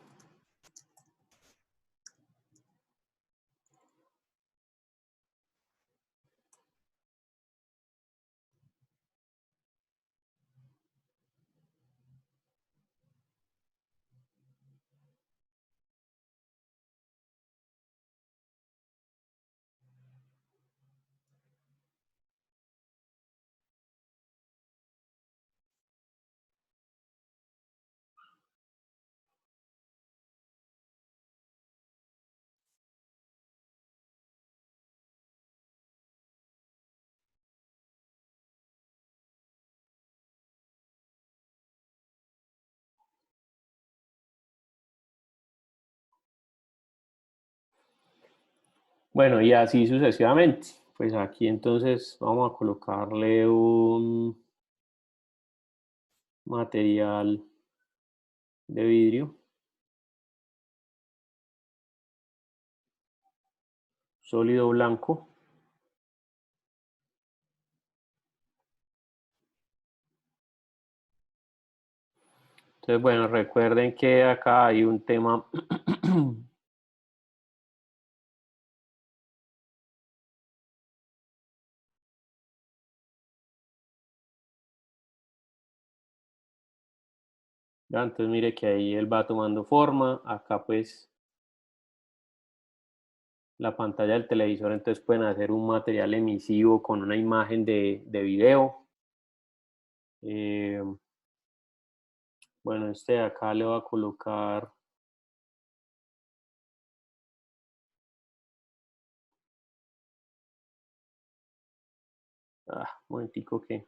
Speaker 1: Bueno, y así sucesivamente. Pues aquí entonces vamos a colocarle un material de vidrio sólido blanco. Entonces, bueno, recuerden que acá hay un tema ya, entonces mire que ahí él va tomando forma, acá pues la pantalla del televisor, entonces pueden hacer un material emisivo con una imagen de video. Bueno, este de acá le voy a colocar. Un momentico que.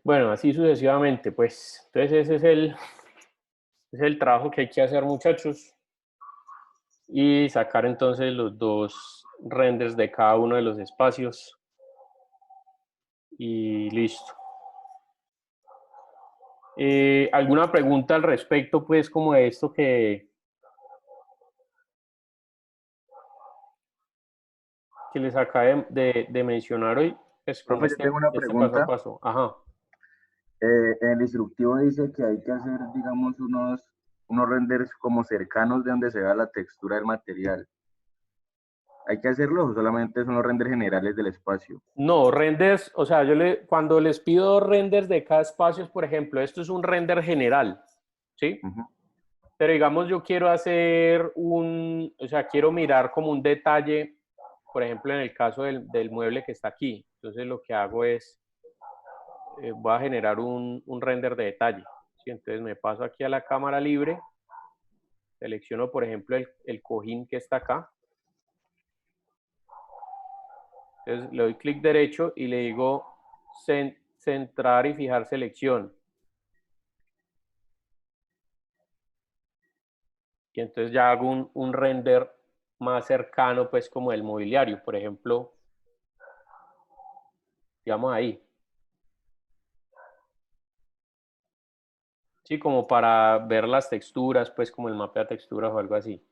Speaker 1: Bueno, así sucesivamente, pues. Entonces ese es el trabajo que hay que hacer, muchachos. Y sacar entonces los dos renders de cada uno de los espacios. Y listo. ¿Alguna pregunta al respecto, pues, como de esto que les acabé de mencionar hoy? Pues como
Speaker 2: Profe, yo tengo una
Speaker 1: este paso a
Speaker 2: pregunta.
Speaker 1: paso. Ajá.
Speaker 2: En el instructivo dice que hay que hacer, digamos, unos renders como cercanos de donde se vea la textura del material. ¿Hay que hacerlo o solamente son los renders generales del espacio?
Speaker 1: No, renders, o sea, cuando les pido renders de cada espacio, por ejemplo, esto es un render general, ¿sí?
Speaker 2: Ujú.
Speaker 1: Pero digamos, yo quiero hacer o sea, quiero mirar como un detalle, por ejemplo, en el caso del mueble que está aquí. Entonces lo que hago es, voy a generar un render de detalle, ¿sí? Entonces me paso aquí a la cámara libre, selecciono, por ejemplo, el cojín que está acá. Entonces le doy clic derecho y le digo centrar y fijar selección. Y entonces ya hago un render más cercano, pues, como el mobiliario, por ejemplo, digamos ahí. Sí, como para ver las texturas, pues, como el mapa de texturas o algo así.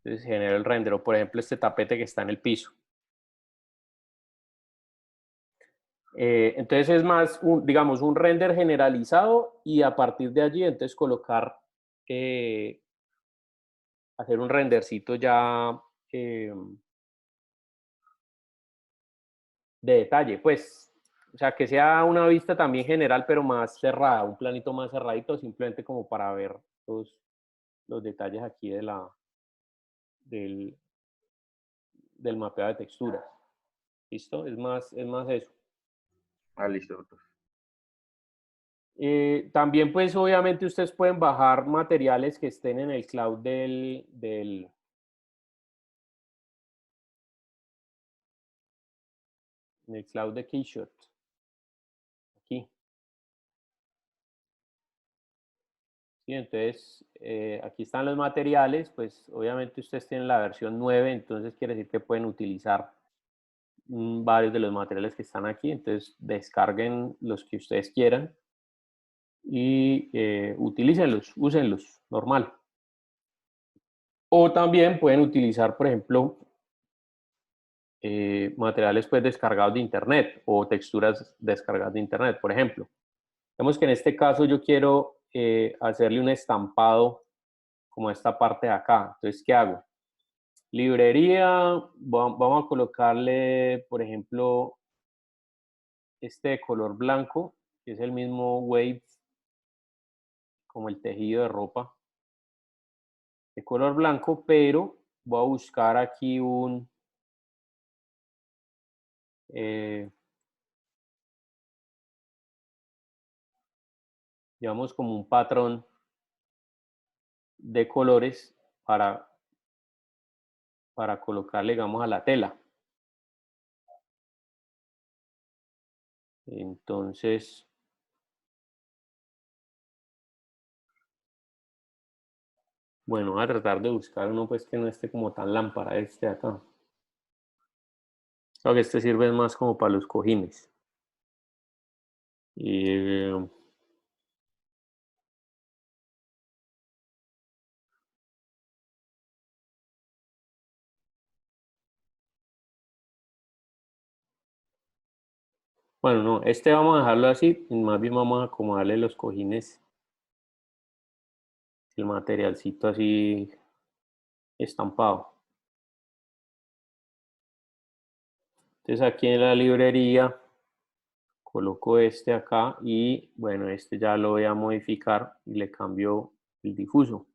Speaker 1: Entonces genero el render, o por ejemplo, este tapete que está en el piso. Entonces es más, digamos, un render generalizado y a partir de allí, entonces colocar, hacer un rendercito ya de detalle, pues, o sea, que sea una vista también general, pero más cerrada, un planito más cerradito, simplemente como para ver los detalles aquí del, del mapeado de texturas. ¿Listo? Es más eso.
Speaker 2: Ah, listo, doctor.
Speaker 1: También, pues, obviamente ustedes pueden bajar materiales que estén en el cloud en el cloud de Keyshot. Aquí. ¿Sí? Entonces, aquí están los materiales, pues obviamente ustedes tienen la versión 9, entonces quiere decir que pueden utilizar varios de los materiales que están aquí, entonces descarguen los que ustedes quieran y utilícenlos, úsenlos, normal. O también pueden utilizar, por ejemplo, materiales pues descargados de internet o texturas descargadas de internet, por ejemplo. Vemos que en este caso yo quiero hacerle un estampado como esta parte de acá. Entonces, ¿qué hago? Librería, vamos a colocarle, por ejemplo, este de color blanco, que es el mismo wave como el tejido de ropa de color blanco, pero voy a buscar aquí eh, digamos, como un patrón de colores para colocarle, digamos, a la tela. Entonces, Bueno, voy a tratar de buscar uno pues que no esté como tan lámpara este de acá. Creo que este sirve más como para los cojines. Y bueno, no, este vamos a dejarlo así, y más bien vamos a acomodarle los cojines, el materialcito así estampado. Entonces aquí en la librería coloco este acá y bueno, este ya lo voy a modificar y le cambio el difuso.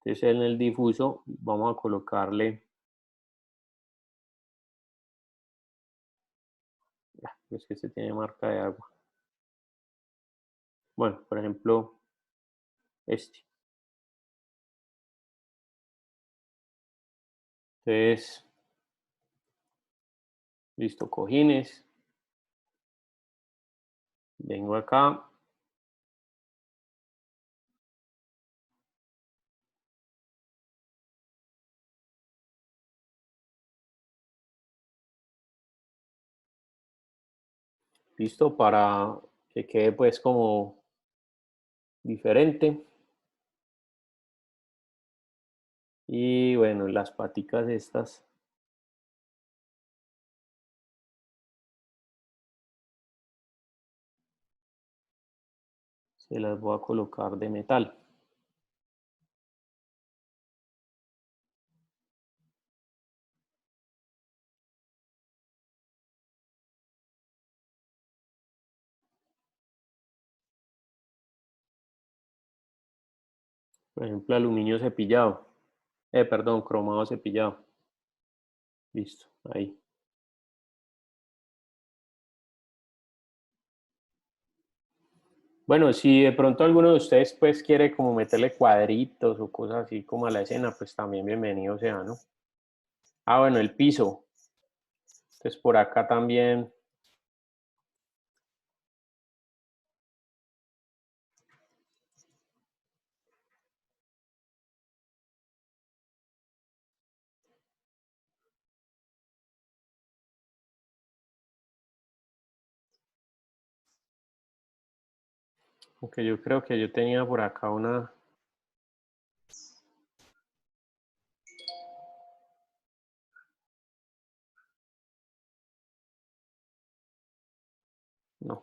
Speaker 1: Entonces en el difuso vamos a colocarle, es que este tiene marca de agua. Bueno, por ejemplo, este. Entonces, listo, cojines. Vengo acá. Listo, para que quede pues como diferente. Y bueno, las paticas estas se las voy a colocar de metal. Por ejemplo, aluminio cepillado. Perdón, cromado cepillado. Listo, ahí. Bueno, si de pronto alguno de ustedes pues quiere como meterle cuadritos o cosas así como a la escena, pues también bienvenido sea, ¿no? Ah, bueno, el piso. Entonces por acá también, aunque yo creo que yo tenía por acá una... No.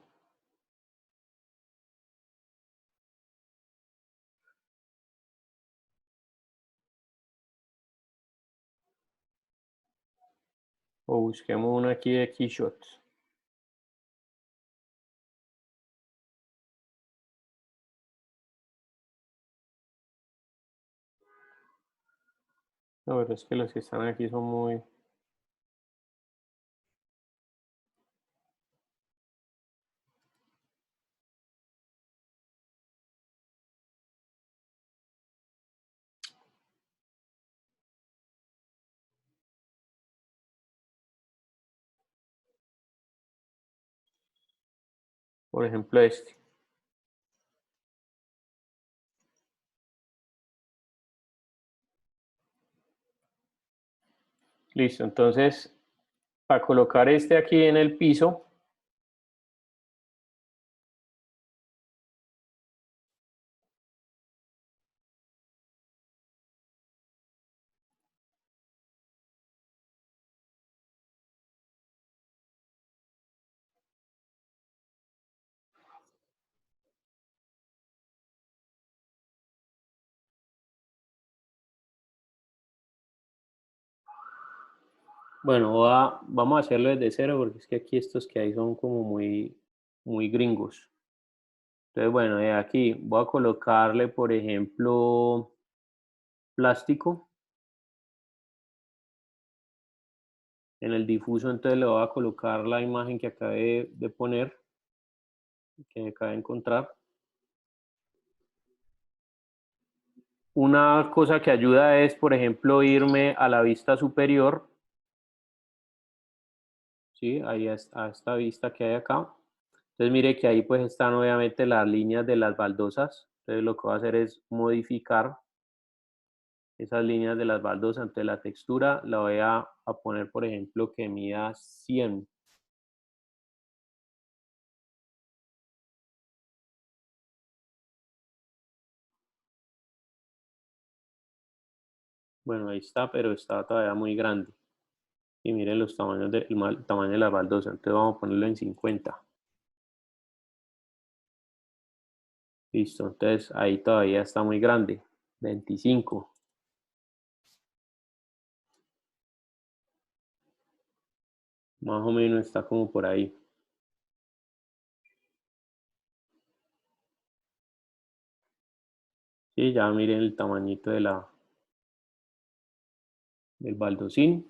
Speaker 1: O busquemos una aquí de Keyshot. No, pero es que los que están aquí son muy... Por ejemplo, este. Listo, entonces, para colocar este aquí en el piso, bueno, vamos a hacerlo desde cero porque es que aquí estos que hay son como muy gringos. Entonces, bueno, aquí voy a colocarle, por ejemplo, plástico. En el difuso, entonces le voy a colocar la imagen que acabé de poner, que acabé de encontrar. Una cosa que ayuda es, por ejemplo, irme a la vista superior, ¿sí? Ahí a esta vista que hay acá. Entonces mire que ahí pues están obviamente las líneas de las baldosas. Entonces lo que voy a hacer es modificar esas líneas de las baldosas. Entonces la textura la voy a poner, por ejemplo, que mida 100. Bueno, ahí está, pero está todavía muy grande. Y miren los tamaños el tamaño de las baldosas. Entonces vamos a ponerlo en 50. Listo, entonces ahí todavía está muy grande. 25. Más o menos está como por ahí. Sí, ya miren el tamañito del baldosín.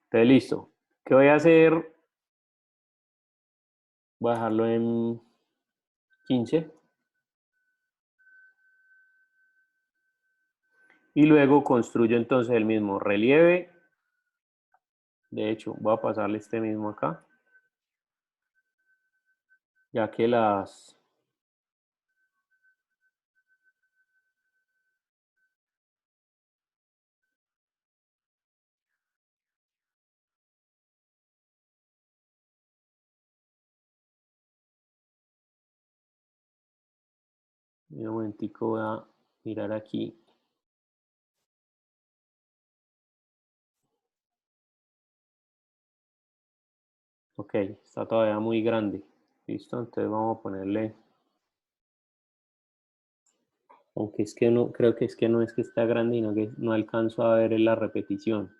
Speaker 1: Entonces listo. ¿Qué voy a hacer? Voy a dejarlo en 15. Y luego construyo entonces el mismo relieve. De hecho, voy a pasarle este mismo acá. Ya que las... Un momentico, voy a mirar aquí. Ok, está todavía muy grande. Listo, entonces vamos a ponerle... Aunque es que no, creo que es que no es que está grande, sino que no alcanzo a ver en la repetición.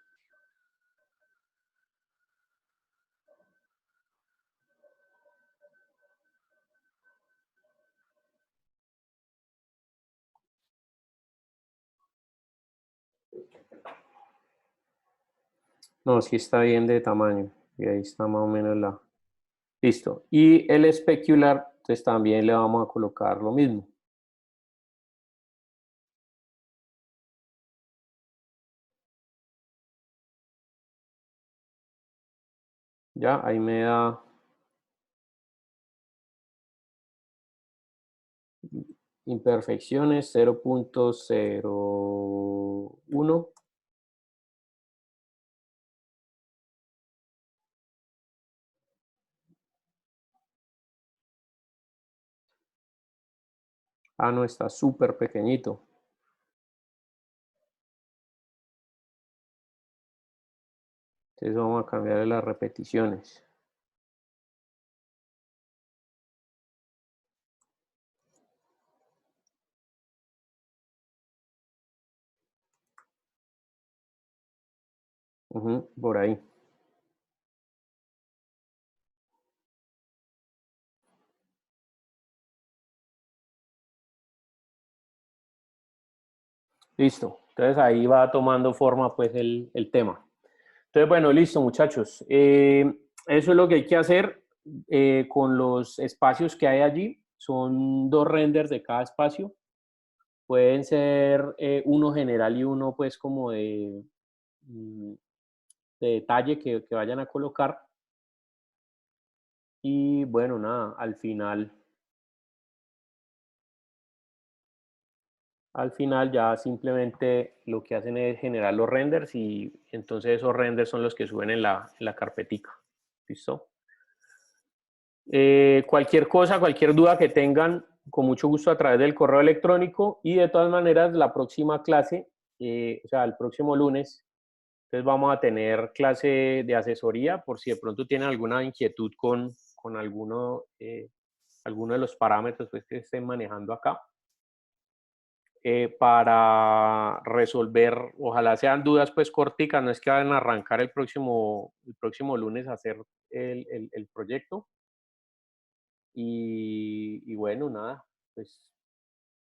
Speaker 1: No, sí está bien de tamaño. Y ahí está más o menos la... Listo. Y el especular, entonces también le vamos a colocar lo mismo. Ya, ahí me da imperfecciones 0.01. Ah, no, está súper pequeñito. Entonces vamos a cambiar las repeticiones. Por ahí. Listo. Entonces ahí va tomando forma pues el tema. Entonces, bueno, listo muchachos. Eso es lo que hay que hacer con los espacios que hay allí. Son 2 renders de cada espacio. Pueden ser uno general y uno pues como de detalle que vayan a colocar. Y bueno, nada, al final ya simplemente lo que hacen es generar los renders y entonces esos renders son los que suben en la carpetica. ¿Listo? Cualquier cosa, cualquier duda que tengan, con mucho gusto a través del correo electrónico y de todas maneras la próxima clase, o sea, el próximo lunes, entonces vamos a tener clase de asesoría por si de pronto tienen alguna inquietud con alguno de los parámetros pues, que estén manejando acá. Para resolver, ojalá sean dudas pues corticas, no es que vayan a arrancar el próximo lunes a hacer el proyecto. Y bueno, nada, pues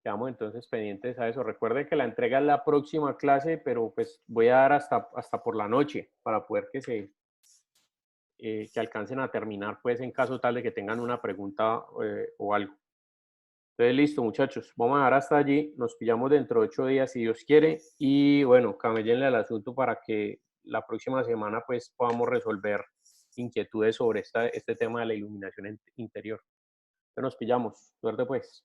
Speaker 1: quedamos entonces pendientes a eso. Recuerden que la entrega es la próxima clase, pero pues voy a dar hasta por la noche para poder que alcancen a terminar, pues en caso tal de que tengan una pregunta o algo. Entonces, listo, muchachos, vamos a dejar hasta allí. Nos pillamos dentro de 8 días, si Dios quiere. Y bueno, camellenle al asunto para que la próxima semana pues podamos resolver inquietudes sobre este tema de la iluminación interior. Entonces nos pillamos. Suerte pues.